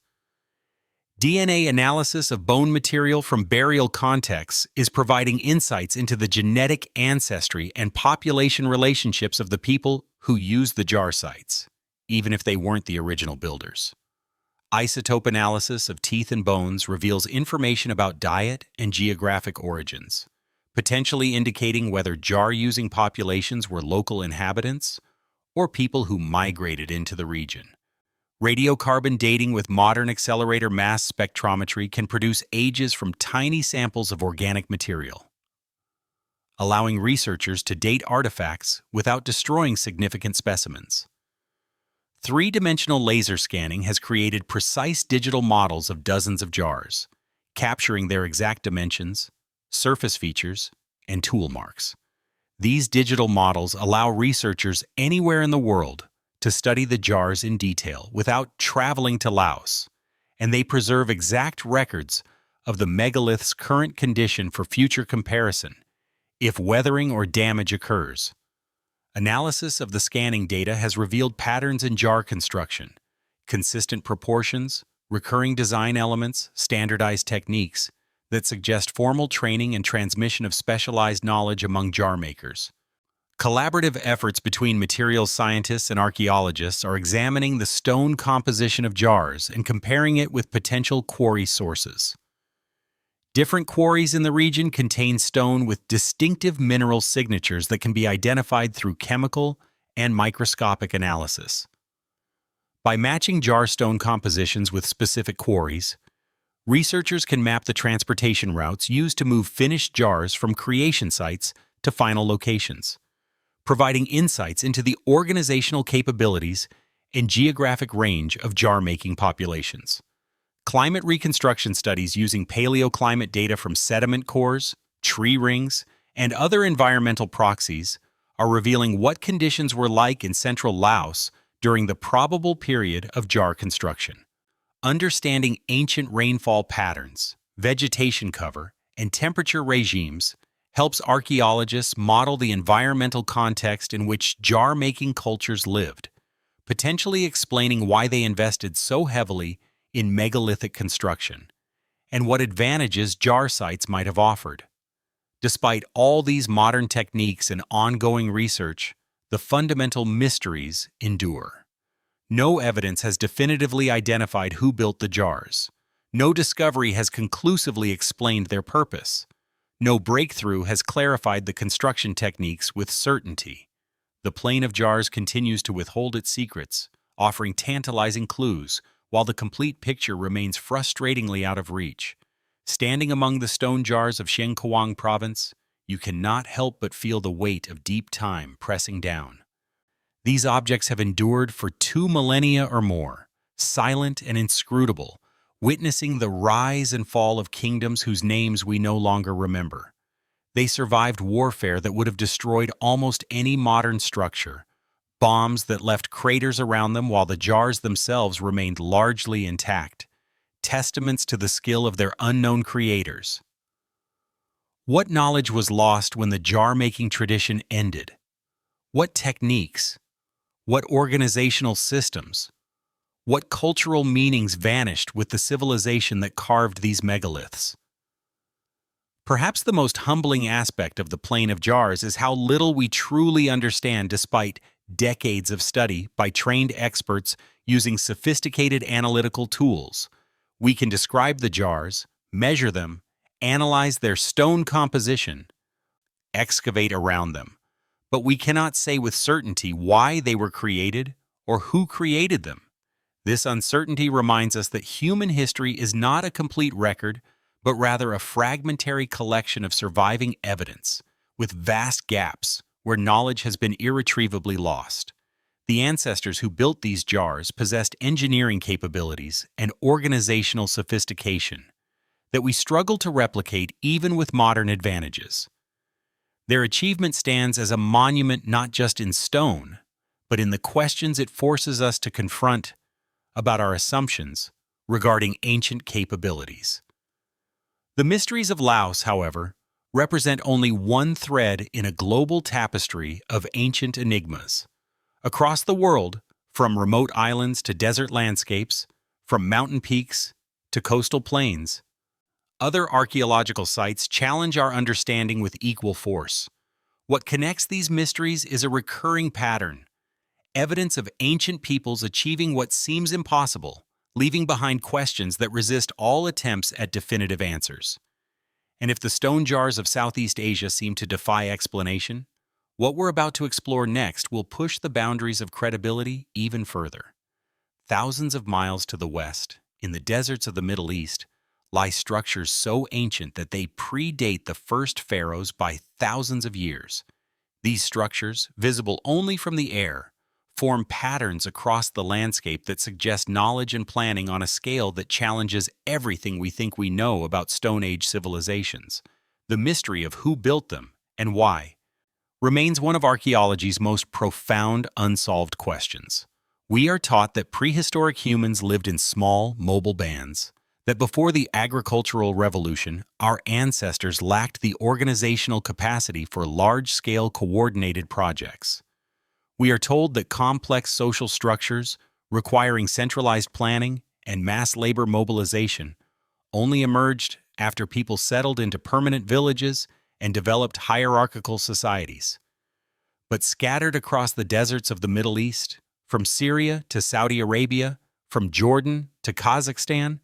DNA analysis of bone material from burial contexts is providing insights into the genetic ancestry and population relationships of the people who used the jar sites, even if they weren't the original builders. Isotope analysis of teeth and bones reveals information about diet and geographic origins, potentially indicating whether jar-using populations were local inhabitants or people who migrated into the region. Radiocarbon dating with modern accelerator mass spectrometry can produce ages from tiny samples of organic material, allowing researchers to date artifacts without destroying significant specimens. Three-dimensional laser scanning has created precise digital models of dozens of jars, capturing their exact dimensions, surface features, and tool marks. These digital models allow researchers anywhere in the world to study the jars in detail without traveling to Laos, and they preserve exact records of the megalith's current condition for future comparison if weathering or damage occurs. Analysis of the scanning data has revealed patterns in jar construction, consistent proportions, recurring design elements, standardized techniques that suggest formal training and transmission of specialized knowledge among jar makers. Collaborative efforts between materials scientists and archaeologists are examining the stone composition of jars and comparing it with potential quarry sources. Different quarries in the region contain stone with distinctive mineral signatures that can be identified through chemical and microscopic analysis. By matching jar stone compositions with specific quarries, researchers can map the transportation routes used to move finished jars from creation sites to final locations. providing insights into the organizational capabilities and geographic range of jar-making populations. Climate reconstruction studies using paleoclimate data from sediment cores, tree rings, and other environmental proxies are revealing what conditions were like in central Laos during the probable period of jar construction. Understanding ancient rainfall patterns, vegetation cover, and temperature regimes helps archaeologists model the environmental context in which jar-making cultures lived, potentially explaining why they invested so heavily in megalithic construction and what advantages jar sites might have offered. Despite all these modern techniques and ongoing research, the fundamental mysteries endure. No evidence has definitively identified who built the jars. No discovery has conclusively explained their purpose. No breakthrough has clarified the construction techniques with certainty. The Plain of Jars continues to withhold its secrets, offering tantalizing clues, while the complete picture remains frustratingly out of reach. Standing among the stone jars of Xiangkhouang province, you cannot help but feel the weight of deep time pressing down. These objects have endured for 2 millennia or more, silent and inscrutable, witnessing the rise and fall of kingdoms whose names we no longer remember. They survived warfare that would have destroyed almost any modern structure, bombs that left craters around them while the jars themselves remained largely intact, testaments to the skill of their unknown creators. What knowledge was lost when the jar-making tradition ended? What techniques? What organizational systems? What cultural meanings vanished with the civilization that carved these megaliths? Perhaps the most humbling aspect of the Plain of Jars is how little we truly understand despite decades of study by trained experts using sophisticated analytical tools. We can describe the jars, measure them, analyze their stone composition, excavate around them, but we cannot say with certainty why they were created or who created them. This uncertainty reminds us that human history is not a complete record, but rather a fragmentary collection of surviving evidence, with vast gaps where knowledge has been irretrievably lost. The ancestors who built these jars possessed engineering capabilities and organizational sophistication that we struggle to replicate even with modern advantages. Their achievement stands as a monument not just in stone, but in the questions it forces us to confront about our assumptions regarding ancient capabilities. The mysteries of Laos, however, represent only one thread in a global tapestry of ancient enigmas. Across the world, from remote islands to desert landscapes, from mountain peaks to coastal plains, other archaeological sites challenge our understanding with equal force. What connects these mysteries is a recurring pattern, evidence of ancient peoples achieving what seems impossible, leaving behind questions that resist all attempts at definitive answers. And if the stone jars of Southeast Asia seem to defy explanation, what we're about to explore next will push the boundaries of credibility even further. Thousands of miles to the west, in the deserts of the Middle East, lie structures so ancient that they predate the first pharaohs by thousands of years. These structures, visible only from the air, form patterns across the landscape that suggest knowledge and planning on a scale that challenges everything we think we know about Stone Age civilizations. The mystery of who built them and why remains one of archaeology's most profound unsolved questions. We are taught that prehistoric humans lived in small, mobile bands, that before the agricultural revolution, our ancestors lacked the organizational capacity for large-scale coordinated projects. We are told that complex social structures, requiring centralized planning and mass labor mobilization, only emerged after people settled into permanent villages and developed hierarchical societies. But scattered across the deserts of the Middle East, from Syria to Saudi Arabia, from Jordan to Kazakhstan,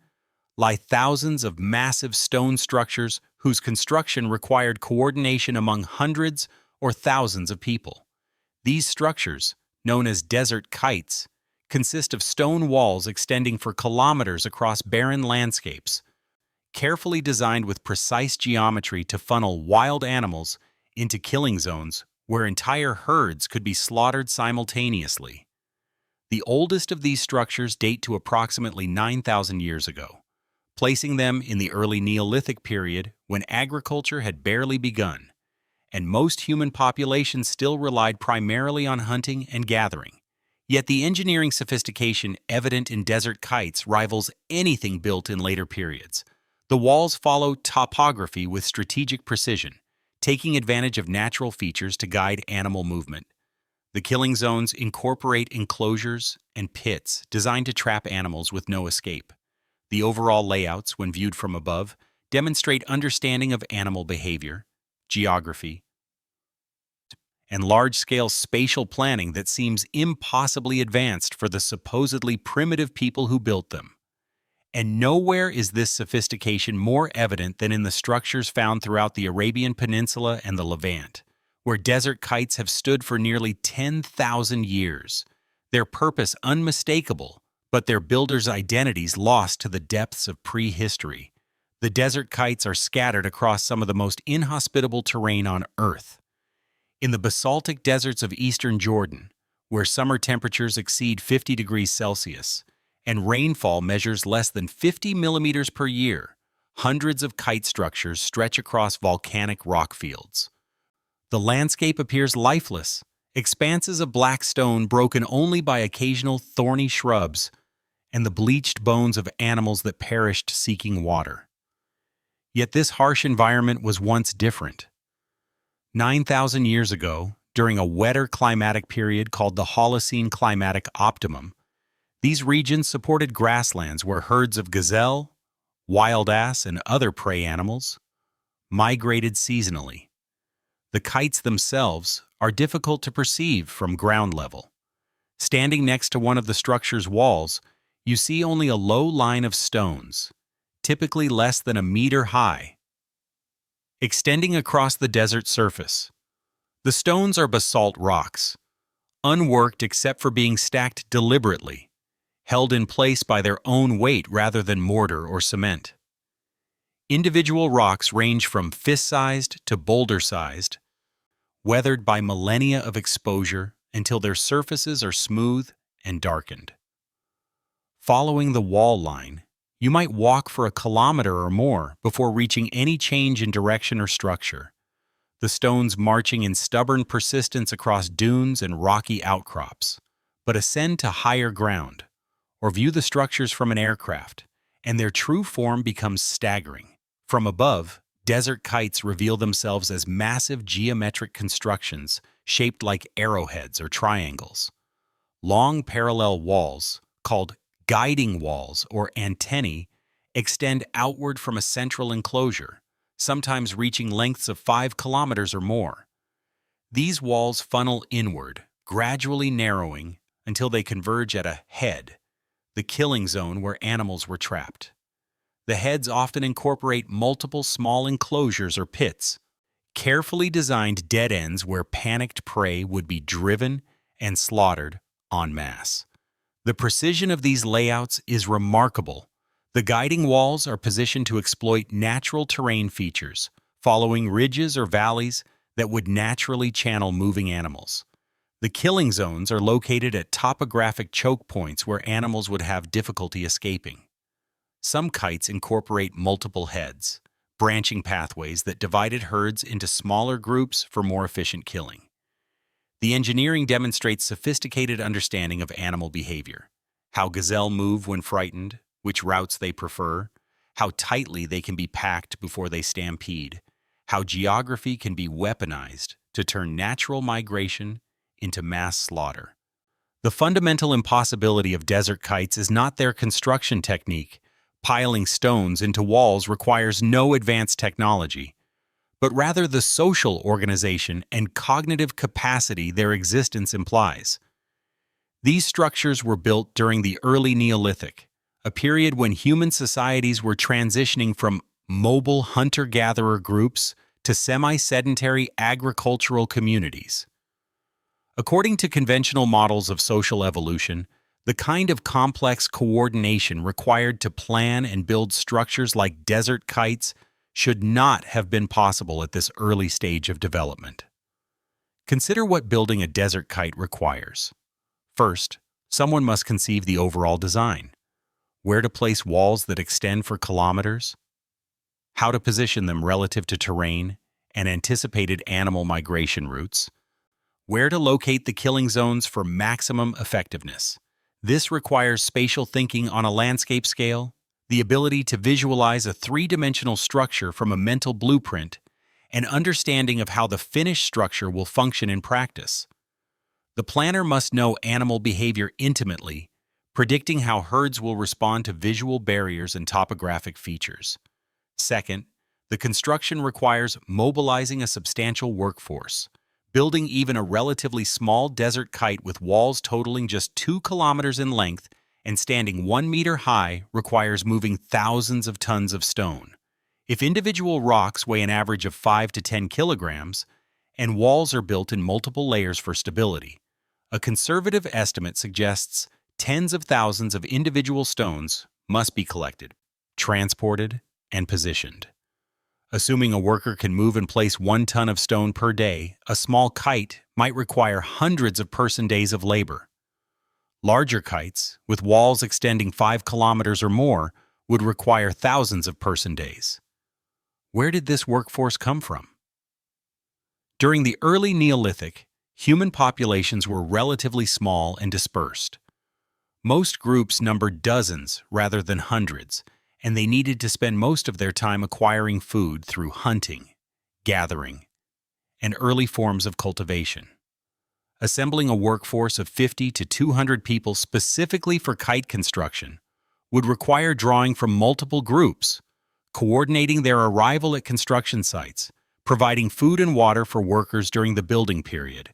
lie thousands of massive stone structures whose construction required coordination among hundreds or thousands of people. These structures, known as desert kites, consist of stone walls extending for kilometers across barren landscapes, carefully designed with precise geometry to funnel wild animals into killing zones where entire herds could be slaughtered simultaneously. The oldest of these structures date to approximately 9,000 years ago, placing them in the early Neolithic period when agriculture had barely begun, and most human populations still relied primarily on hunting and gathering. Yet the engineering sophistication evident in desert kites rivals anything built in later periods. The walls follow topography with strategic precision, taking advantage of natural features to guide animal movement. The killing zones incorporate enclosures and pits designed to trap animals with no escape. The overall layouts, when viewed from above, demonstrate understanding of animal behavior, geography, and large-scale spatial planning that seems impossibly advanced for the supposedly primitive people who built them. And nowhere is this sophistication more evident than in the structures found throughout the Arabian Peninsula and the Levant, where desert kites have stood for nearly 10,000 years. Their purpose unmistakable, but their builders' identities lost to the depths of prehistory. The desert kites are scattered across some of the most inhospitable terrain on Earth. In the basaltic deserts of eastern Jordan, where summer temperatures exceed 50 degrees Celsius and rainfall measures less than 50 millimeters per year, hundreds of kite structures stretch across volcanic rock fields. The landscape appears lifeless, expanses of black stone broken only by occasional thorny shrubs and the bleached bones of animals that perished seeking water. Yet this harsh environment was once different. 9,000 years ago, during a wetter climatic period called the Holocene climatic optimum, these regions supported grasslands where herds of gazelle, wild ass, and other prey animals migrated seasonally. The kites themselves are difficult to perceive from ground level. Standing next to one of the structure's walls, you see only a low line of stones, typically less than a meter high, extending across the desert surface. The stones are basalt rocks, unworked except for being stacked deliberately, held in place by their own weight rather than mortar or cement. Individual rocks range from fist-sized to boulder-sized, weathered by millennia of exposure until their surfaces are smooth and darkened. Following the wall line, you might walk for a kilometer or more before reaching any change in direction or structure, the stones marching in stubborn persistence across dunes and rocky outcrops. But ascend to higher ground, or view the structures from an aircraft, and their true form becomes staggering. From above, desert kites reveal themselves as massive geometric constructions shaped like arrowheads or triangles. Long parallel walls, called guiding walls or antennae, extend outward from a central enclosure, sometimes reaching lengths of 5 kilometers or more. These walls funnel inward, gradually narrowing until they converge at a head, the killing zone where animals were trapped. The heads often incorporate multiple small enclosures or pits, carefully designed dead ends where panicked prey would be driven and slaughtered en masse. The precision of these layouts is remarkable. The guiding walls are positioned to exploit natural terrain features, following ridges or valleys that would naturally channel moving animals. The killing zones are located at topographic choke points where animals would have difficulty escaping. Some kites incorporate multiple heads, branching pathways that divided herds into smaller groups for more efficient killing. The engineering demonstrates sophisticated understanding of animal behavior, how gazelle move when frightened, which routes they prefer, how tightly they can be packed before they stampede, how geography can be weaponized to turn natural migration into mass slaughter. The fundamental impossibility of desert kites is not their construction technique. Piling stones into walls requires no advanced technology, but rather the social organization and cognitive capacity their existence implies. These structures were built during the early Neolithic, a period when human societies were transitioning from mobile hunter-gatherer groups to semi-sedentary agricultural communities. According to conventional models of social evolution, the kind of complex coordination required to plan and build structures like desert kites should not have been possible at this early stage of development. Consider what building a desert kite requires. First, someone must conceive the overall design. Where to place walls that extend for kilometers, how to position them relative to terrain and anticipated animal migration routes, where to locate the killing zones for maximum effectiveness. This requires spatial thinking on a landscape scale, the ability to visualize a three-dimensional structure from a mental blueprint, and understanding of how the finished structure will function in practice. The planner must know animal behavior intimately, predicting how herds will respond to visual barriers and topographic features. Second, the construction requires mobilizing a substantial workforce. Building even a relatively small desert kite with walls totaling just 2 kilometers in length and standing 1 meter high requires moving thousands of tons of stone. If individual rocks weigh an average of 5 to 10 kilograms, and walls are built in multiple layers for stability, a conservative estimate suggests tens of thousands of individual stones must be collected, transported, and positioned. Assuming a worker can move and place 1 ton of stone per day, a small kite might require hundreds of person-days of labor. Larger kites, with walls extending 5 kilometers or more, would require thousands of person-days. Where did this workforce come from? During the early Neolithic, human populations were relatively small and dispersed. Most groups numbered dozens rather than hundreds, and they needed to spend most of their time acquiring food through hunting, gathering, and early forms of cultivation. Assembling a workforce of 50 to 200 people specifically for kite construction would require drawing from multiple groups, coordinating their arrival at construction sites, providing food and water for workers during the building period,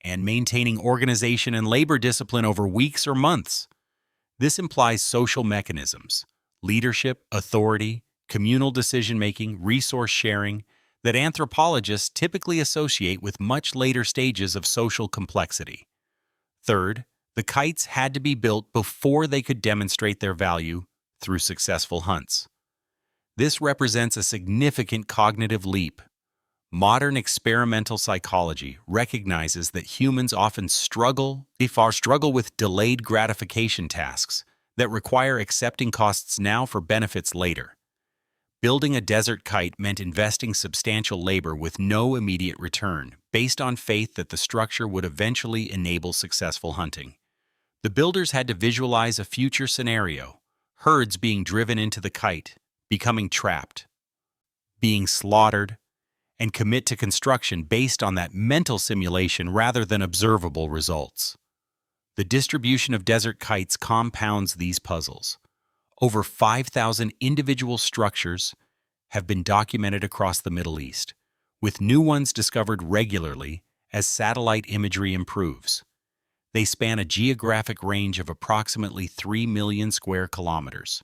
and maintaining organization and labor discipline over weeks or months. This implies social mechanisms, leadership, authority, communal decision-making, resource sharing, that anthropologists typically associate with much later stages of social complexity. Third, the kites had to be built before they could demonstrate their value through successful hunts. This represents a significant cognitive leap. Modern experimental psychology recognizes that humans often struggle with delayed gratification tasks that require accepting costs now for benefits later. Building a desert kite meant investing substantial labor with no immediate return, based on faith that the structure would eventually enable successful hunting. The builders had to visualize a future scenario, herds being driven into the kite, becoming trapped, being slaughtered, and commit to construction based on that mental simulation rather than observable results. The distribution of desert kites compounds these puzzles. Over 5,000 individual structures have been documented across the Middle East, with new ones discovered regularly as satellite imagery improves. They span a geographic range of approximately 3 million square kilometers,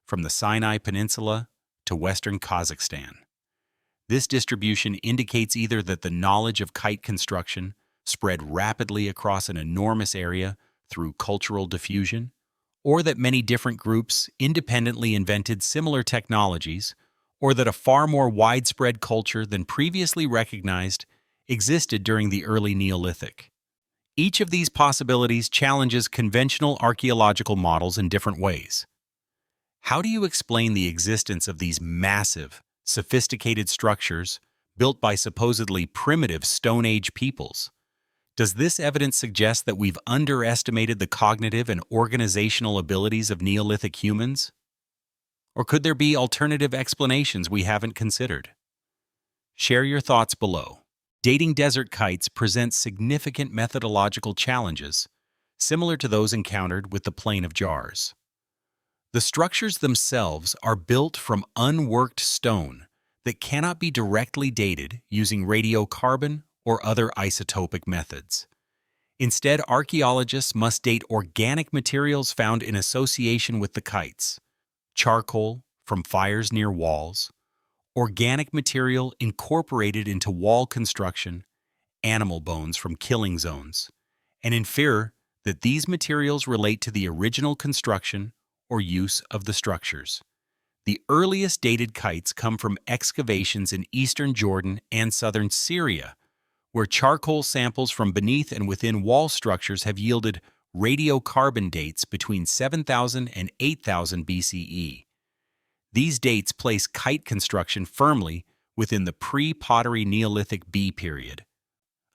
from the Sinai Peninsula to western Kazakhstan. This distribution indicates either that the knowledge of kite construction spread rapidly across an enormous area through cultural diffusion, or that many different groups independently invented similar technologies, or that a far more widespread culture than previously recognized existed during the early Neolithic. Each of these possibilities challenges conventional archaeological models in different ways. How do you explain the existence of these massive, sophisticated structures built by supposedly primitive Stone Age peoples? Does this evidence suggest that we've underestimated the cognitive and organizational abilities of Neolithic humans? Or could there be alternative explanations we haven't considered? Share your thoughts below. Dating desert kites presents significant methodological challenges, similar to those encountered with the Plain of Jars. The structures themselves are built from unworked stone that cannot be directly dated using radiocarbon or other isotopic methods. Instead, archaeologists must date organic materials found in association with the kites: charcoal from fires near walls, organic material incorporated into wall construction, animal bones from killing zones, and infer that these materials relate to the original construction or use of the structures. The earliest dated kites come from excavations in eastern Jordan and southern Syria, where charcoal samples from beneath and within wall structures have yielded radiocarbon dates between 7,000 and 8,000 BCE. These dates place kite construction firmly within the pre-pottery Neolithic B period,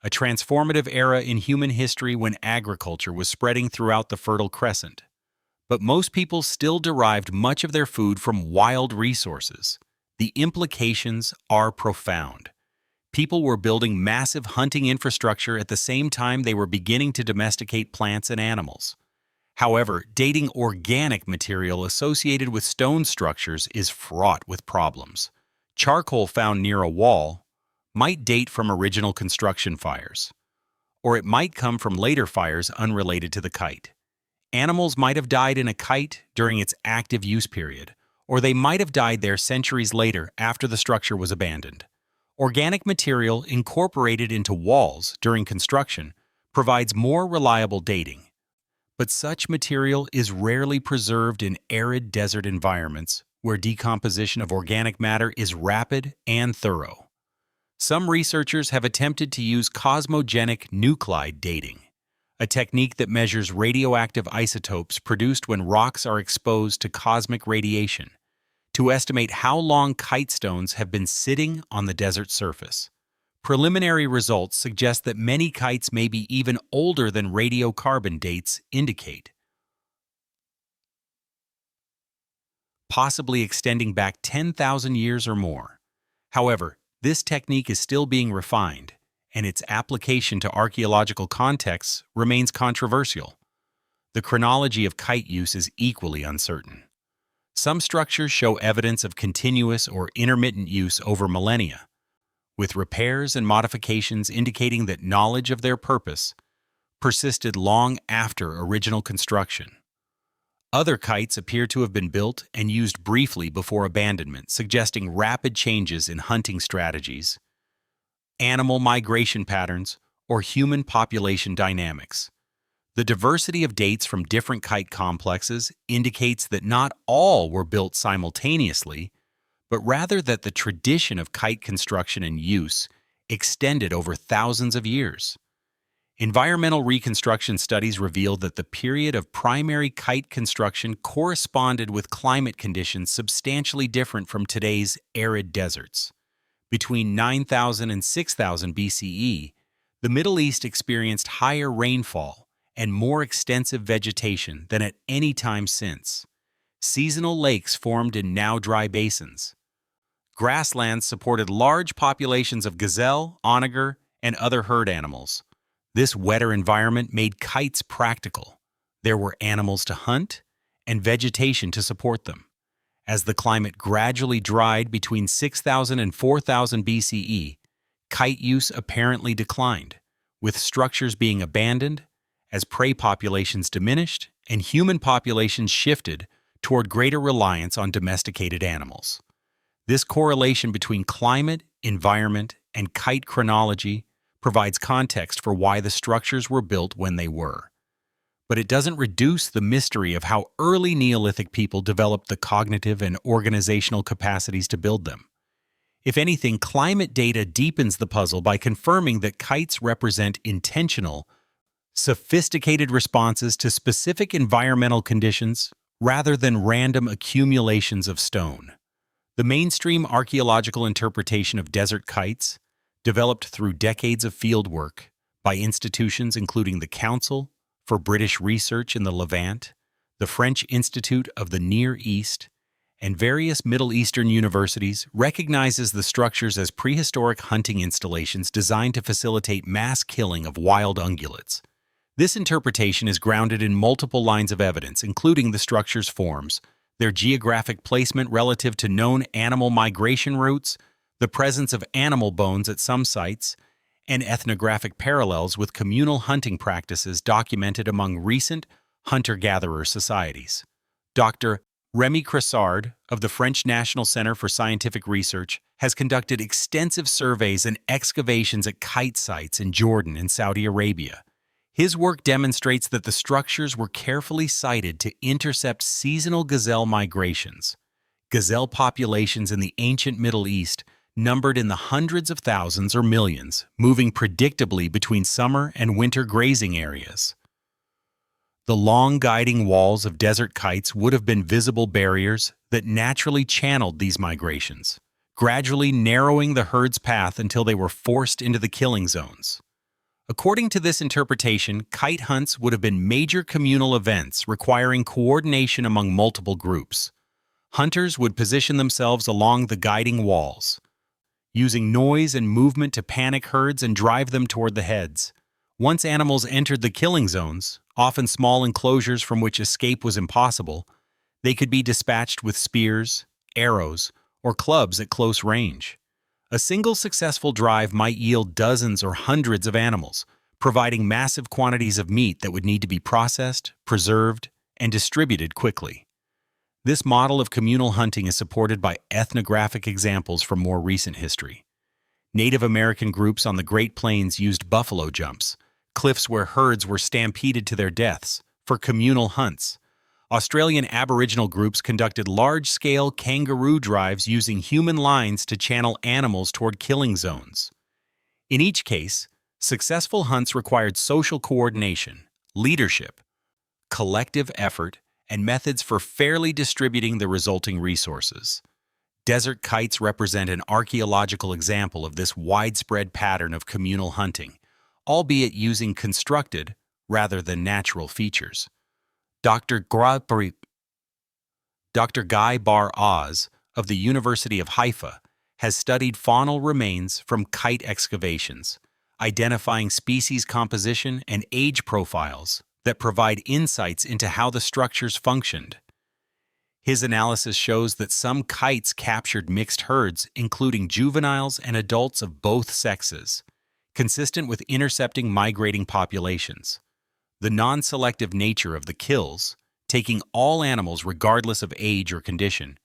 a transformative era in human history when agriculture was spreading throughout the Fertile Crescent. But most people still derived much of their food from wild resources. The implications are profound. People were building massive hunting infrastructure at the same time they were beginning to domesticate plants and animals. However, dating organic material associated with stone structures is fraught with problems. Charcoal found near a wall might date from original construction fires, or it might come from later fires unrelated to the kite. Animals might have died in a kite during its active use period, or they might have died there centuries later after the structure was abandoned. Organic material incorporated into walls during construction provides more reliable dating, but such material is rarely preserved in arid desert environments where decomposition of organic matter is rapid and thorough. Some researchers have attempted to use cosmogenic nuclide dating, a technique that measures radioactive isotopes produced when rocks are exposed to cosmic radiation, to estimate how long kite stones have been sitting on the desert surface. Preliminary results suggest that many kites may be even older than radiocarbon dates indicate, possibly extending back 10,000 years or more. However, this technique is still being refined, and its application to archaeological contexts remains controversial. The chronology of kite use is equally uncertain. Some structures show evidence of continuous or intermittent use over millennia, with repairs and modifications indicating that knowledge of their purpose persisted long after original construction. Other kites appear to have been built and used briefly before abandonment, suggesting rapid changes in hunting strategies, animal migration patterns, or human population dynamics. The diversity of dates from different kite complexes indicates that not all were built simultaneously, but rather that the tradition of kite construction and use extended over thousands of years. Environmental reconstruction studies reveal that the period of primary kite construction corresponded with climate conditions substantially different from today's arid deserts. Between 9,000 and 6,000 BCE, the Middle East experienced higher rainfall and more extensive vegetation than at any time since. Seasonal lakes formed in now dry basins. Grasslands supported large populations of gazelle, onager, and other herd animals. This wetter environment made kites practical. There were animals to hunt and vegetation to support them. As the climate gradually dried between 6,000 and 4,000 BCE, kite use apparently declined, with structures being abandoned as prey populations diminished and human populations shifted toward greater reliance on domesticated animals. This correlation between climate, environment, and kite chronology provides context for why the structures were built when they were. But it doesn't reduce the mystery of how early Neolithic people developed the cognitive and organizational capacities to build them. If anything, climate data deepens the puzzle by confirming that kites represent intentional, sophisticated responses to specific environmental conditions rather than random accumulations of stone. The mainstream archaeological interpretation of desert kites, developed through decades of fieldwork by institutions including the Council for British Research in the Levant, the French Institute of the Near East, and various Middle Eastern universities, recognizes the structures as prehistoric hunting installations designed to facilitate mass killing of wild ungulates. This interpretation is grounded in multiple lines of evidence, including the structure's forms, their geographic placement relative to known animal migration routes, the presence of animal bones at some sites, and ethnographic parallels with communal hunting practices documented among recent hunter-gatherer societies. Dr. Rémy Cressard of the French National Center for Scientific Research has conducted extensive surveys and excavations at kite sites in Jordan and Saudi Arabia. His work demonstrates that the structures were carefully sited to intercept seasonal gazelle migrations. Gazelle populations in the ancient Middle East numbered in the hundreds of thousands or millions, moving predictably between summer and winter grazing areas. The long guiding walls of desert kites would have been visible barriers that naturally channeled these migrations, gradually narrowing the herd's path until they were forced into the killing zones. According to this interpretation, kite hunts would have been major communal events requiring coordination among multiple groups. Hunters would position themselves along the guiding walls, using noise and movement to panic herds and drive them toward the heads. Once animals entered the killing zones, often small enclosures from which escape was impossible, they could be dispatched with spears, arrows, or clubs at close range. A single successful drive might yield dozens or hundreds of animals, providing massive quantities of meat that would need to be processed, preserved, and distributed quickly. This model of communal hunting is supported by ethnographic examples from more recent history. Native American groups on the Great Plains used buffalo jumps, cliffs where herds were stampeded to their deaths, for communal hunts. Australian Aboriginal groups conducted large-scale kangaroo drives using human lines to channel animals toward killing zones. In each case, successful hunts required social coordination, leadership, collective effort, and methods for fairly distributing the resulting resources. Desert kites represent an archaeological example of this widespread pattern of communal hunting, albeit using constructed rather than natural features. Dr. Guy Bar Oz of the University of Haifa has studied faunal remains from kite excavations, identifying species composition and age profiles that provide insights into how the structures functioned. His analysis shows that some kites captured mixed herds, including juveniles and adults of both sexes, consistent with intercepting migrating populations. The non-selective nature of the kills, taking all animals regardless of age or condition,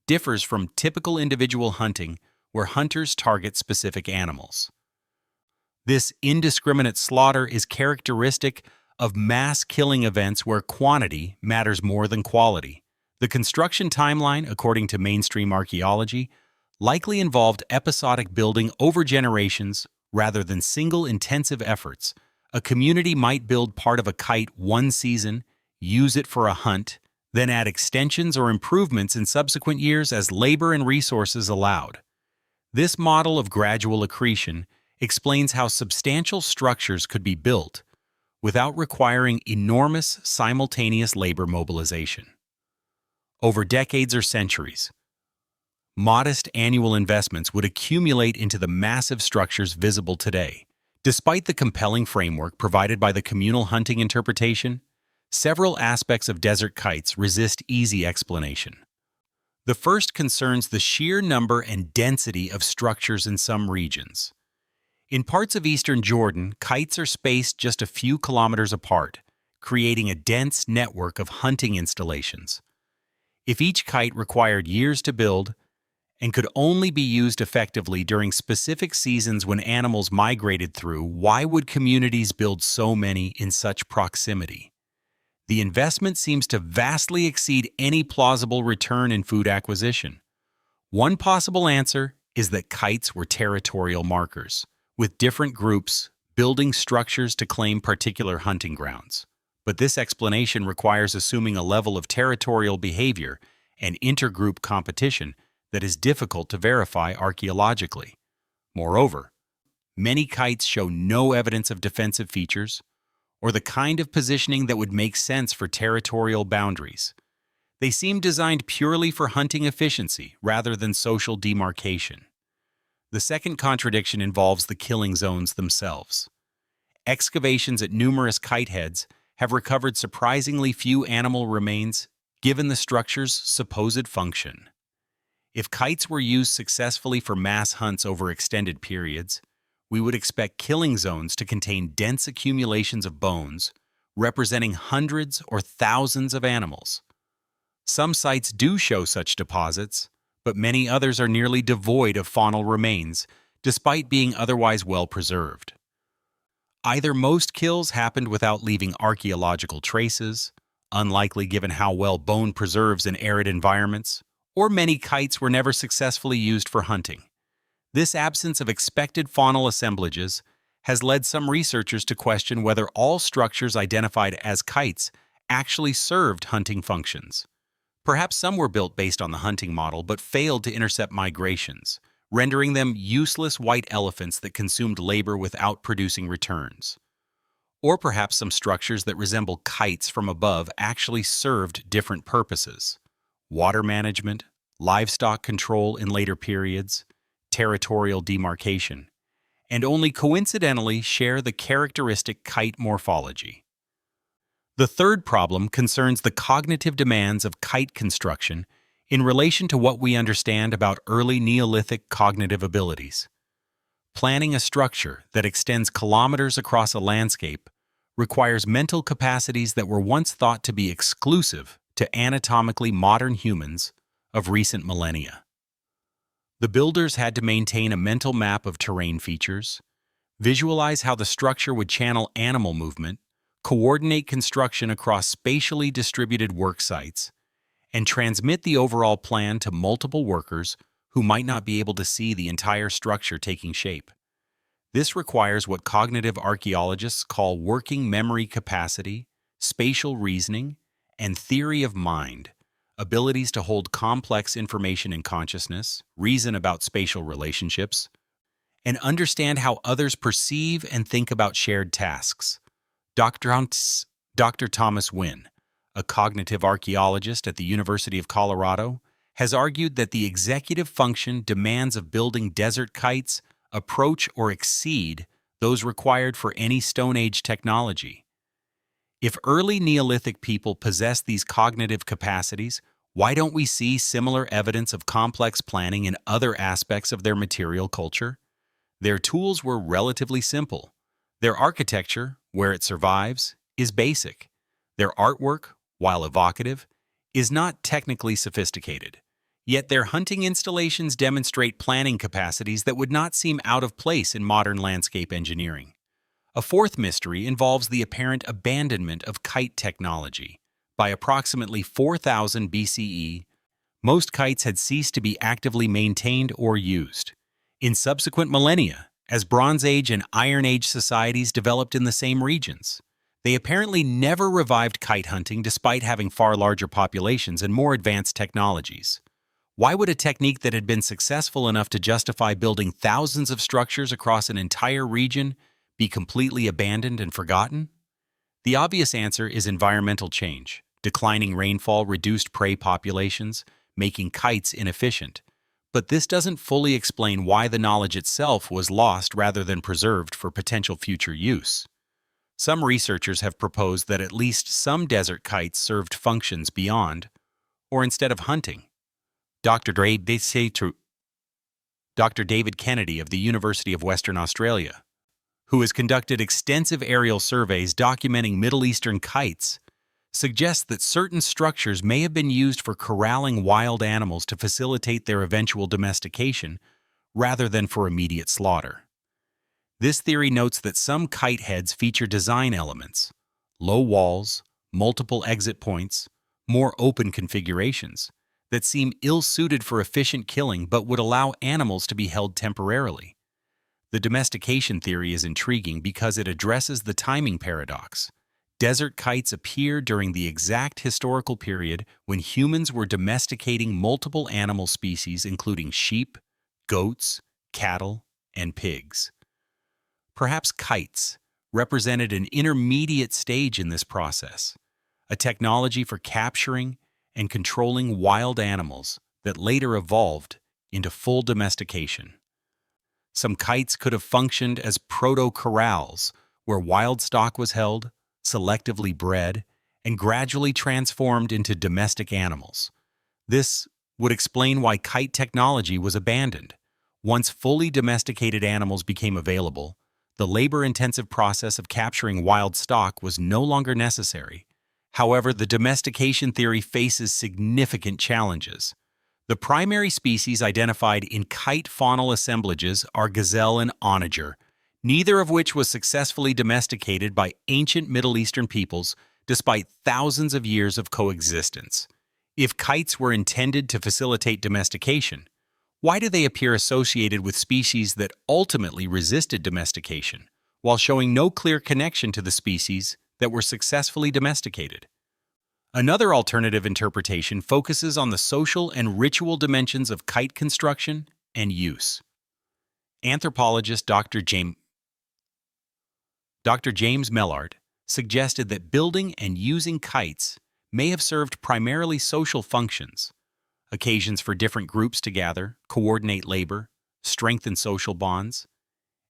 differs from typical individual hunting where hunters target specific animals. This indiscriminate slaughter is characteristic of mass killing events where quantity matters more than quality. The construction timeline, according to mainstream archaeology, likely involved episodic building over generations rather than single intensive efforts. A community might build part of a kite one season, use it for a hunt, then add extensions or improvements in subsequent years as labor and resources allowed. This model of gradual accretion explains how substantial structures could be built without requiring enormous simultaneous labor mobilization. Over decades or centuries, modest annual investments would accumulate into the massive structures visible today. Despite the compelling framework provided by the communal hunting interpretation, several aspects of desert kites resist easy explanation. The first concerns the sheer number and density of structures in some regions. In parts of eastern Jordan, kites are spaced just a few kilometers apart, creating a dense network of hunting installations. If each kite required years to build, and could only be used effectively during specific seasons when animals migrated through, why would communities build so many in such proximity? The investment seems to vastly exceed any plausible return in food acquisition. One possible answer is that kites were territorial markers, with different groups building structures to claim particular hunting grounds. But this explanation requires assuming a level of territorial behavior and intergroup competition that is difficult to verify archaeologically. Moreover, many kites show no evidence of defensive features or the kind of positioning that would make sense for territorial boundaries. They seem designed purely for hunting efficiency rather than social demarcation. The second contradiction involves the killing zones themselves. Excavations at numerous kite heads have recovered surprisingly few animal remains given the structure's supposed function. If kites were used successfully for mass hunts over extended periods, we would expect killing zones to contain dense accumulations of bones, representing hundreds or thousands of animals. Some sites do show such deposits, but many others are nearly devoid of faunal remains, despite being otherwise well preserved. Either most kills happened without leaving archaeological traces, unlikely given how well bone preserves in arid environments, or many kites were never successfully used for hunting. This absence of expected faunal assemblages has led some researchers to question whether all structures identified as kites actually served hunting functions. Perhaps some were built based on the hunting model but failed to intercept migrations, rendering them useless white elephants that consumed labor without producing returns. Or perhaps some structures that resemble kites from above actually served different purposes: water management, livestock control in later periods, territorial demarcation, and only coincidentally share the characteristic kite morphology. The third problem concerns the cognitive demands of kite construction in relation to what we understand about early Neolithic cognitive abilities. Planning a structure that extends kilometers across a landscape requires mental capacities that were once thought to be exclusive to anatomically modern humans of recent millennia. The builders had to maintain a mental map of terrain features, visualize how the structure would channel animal movement, coordinate construction across spatially distributed work sites, and transmit the overall plan to multiple workers who might not be able to see the entire structure taking shape. This requires what cognitive archaeologists call working memory capacity, spatial reasoning, and theory of mind, abilities to hold complex information in consciousness, reason about spatial relationships, and understand how others perceive and think about shared tasks. Dr. Thomas Wynn, a cognitive archaeologist at the University of Colorado, has argued that the executive function demands of building desert kites approach or exceed those required for any Stone Age technology. If early Neolithic people possessed these cognitive capacities, why don't we see similar evidence of complex planning in other aspects of their material culture? Their tools were relatively simple. Their architecture, where it survives, is basic. Their artwork, while evocative, is not technically sophisticated. Yet their hunting installations demonstrate planning capacities that would not seem out of place in modern landscape engineering. A fourth mystery involves the apparent abandonment of kite technology. By approximately 4000 BCE, most kites had ceased to be actively maintained or used. In subsequent millennia, as Bronze Age and Iron Age societies developed in the same regions, they apparently never revived kite hunting despite having far larger populations and more advanced technologies. Why would a technique that had been successful enough to justify building thousands of structures across an entire region be completely abandoned and forgotten? The obvious answer is environmental change. Declining rainfall reduced prey populations, making kites inefficient. But this doesn't fully explain why the knowledge itself was lost rather than preserved for potential future use. Some researchers have proposed that at least some desert kites served functions beyond, or instead of hunting. Dr. David Kennedy of the University of Western Australia, who has conducted extensive aerial surveys documenting Middle Eastern kites, suggests that certain structures may have been used for corralling wild animals to facilitate their eventual domestication rather than for immediate slaughter. This theory notes that some kite heads feature design elements: low walls, multiple exit points, more open configurations that seem ill-suited for efficient killing but would allow animals to be held temporarily. The domestication theory is intriguing because it addresses the timing paradox. Desert kites appear during the exact historical period when humans were domesticating multiple animal species including sheep, goats, cattle, and pigs. Perhaps kites represented an intermediate stage in this process, a technology for capturing and controlling wild animals that later evolved into full domestication. Some kites could have functioned as proto-corrals, where wild stock was held, selectively bred, and gradually transformed into domestic animals. This would explain why kite technology was abandoned. Once fully domesticated animals became available, the labor-intensive process of capturing wild stock was no longer necessary. However, the domestication theory faces significant challenges. The primary species identified in kite faunal assemblages are gazelle and onager, neither of which was successfully domesticated by ancient Middle Eastern peoples despite thousands of years of coexistence. If kites were intended to facilitate domestication, Why do they appear associated with species that ultimately resisted domestication, while showing no clear connection to the species that were successfully domesticated? Another alternative interpretation focuses on the social and ritual dimensions of kite construction and use. Anthropologist Dr. James Mellard suggested that building and using kites may have served primarily social functions, occasions for different groups to gather, coordinate labor, strengthen social bonds,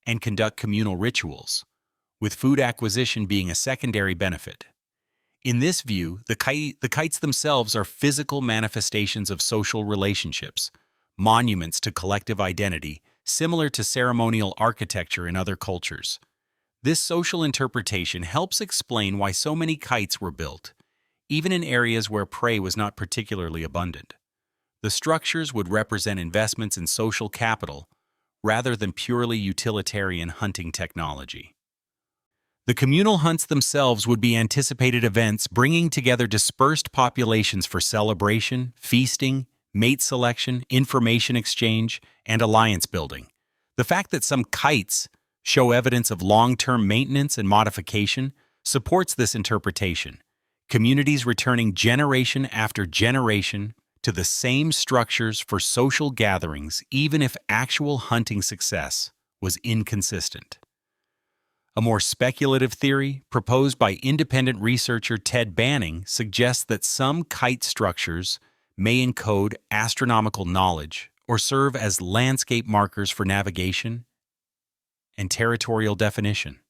and conduct communal rituals, with food acquisition being a secondary benefit. In this view, the kites themselves are physical manifestations of social relationships, monuments to collective identity, similar to ceremonial architecture in other cultures. This social interpretation helps explain why so many kites were built, even in areas where prey was not particularly abundant. The structures would represent investments in social capital rather than purely utilitarian hunting technology. The communal hunts themselves would be anticipated events bringing together dispersed populations for celebration, feasting, mate selection, information exchange, and alliance building. The fact that some kites show evidence of long-term maintenance and modification supports this interpretation. Communities returning generation after generation to the same structures for social gatherings, even if actual hunting success was inconsistent. A more speculative theory, proposed by independent researcher Ted Banning, suggests that some kite structures may encode astronomical knowledge or serve as landscape markers for navigation and territorial definition.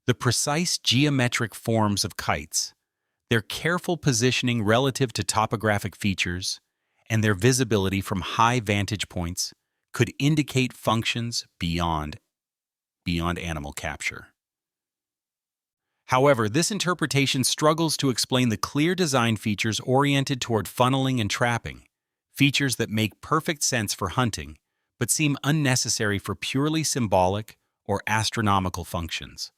The precise geometric forms of kites, their careful positioning relative to topographic features, and their visibility from high vantage points could indicate functions beyond animal capture. However, this interpretation struggles to explain the clear design features oriented toward funneling and trapping, features that make perfect sense for hunting, but seem unnecessary for purely symbolic or astronomical functions.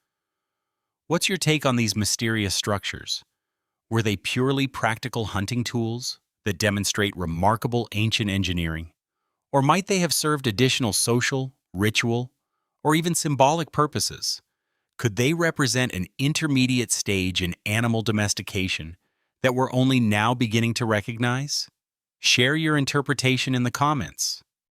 What's your take on these mysterious structures? Were they purely practical hunting tools that demonstrate remarkable ancient engineering? Or might they have served additional social, ritual, or even symbolic purposes? Could they represent an intermediate stage in animal domestication that we're only now beginning to recognize? Share your interpretation in the comments.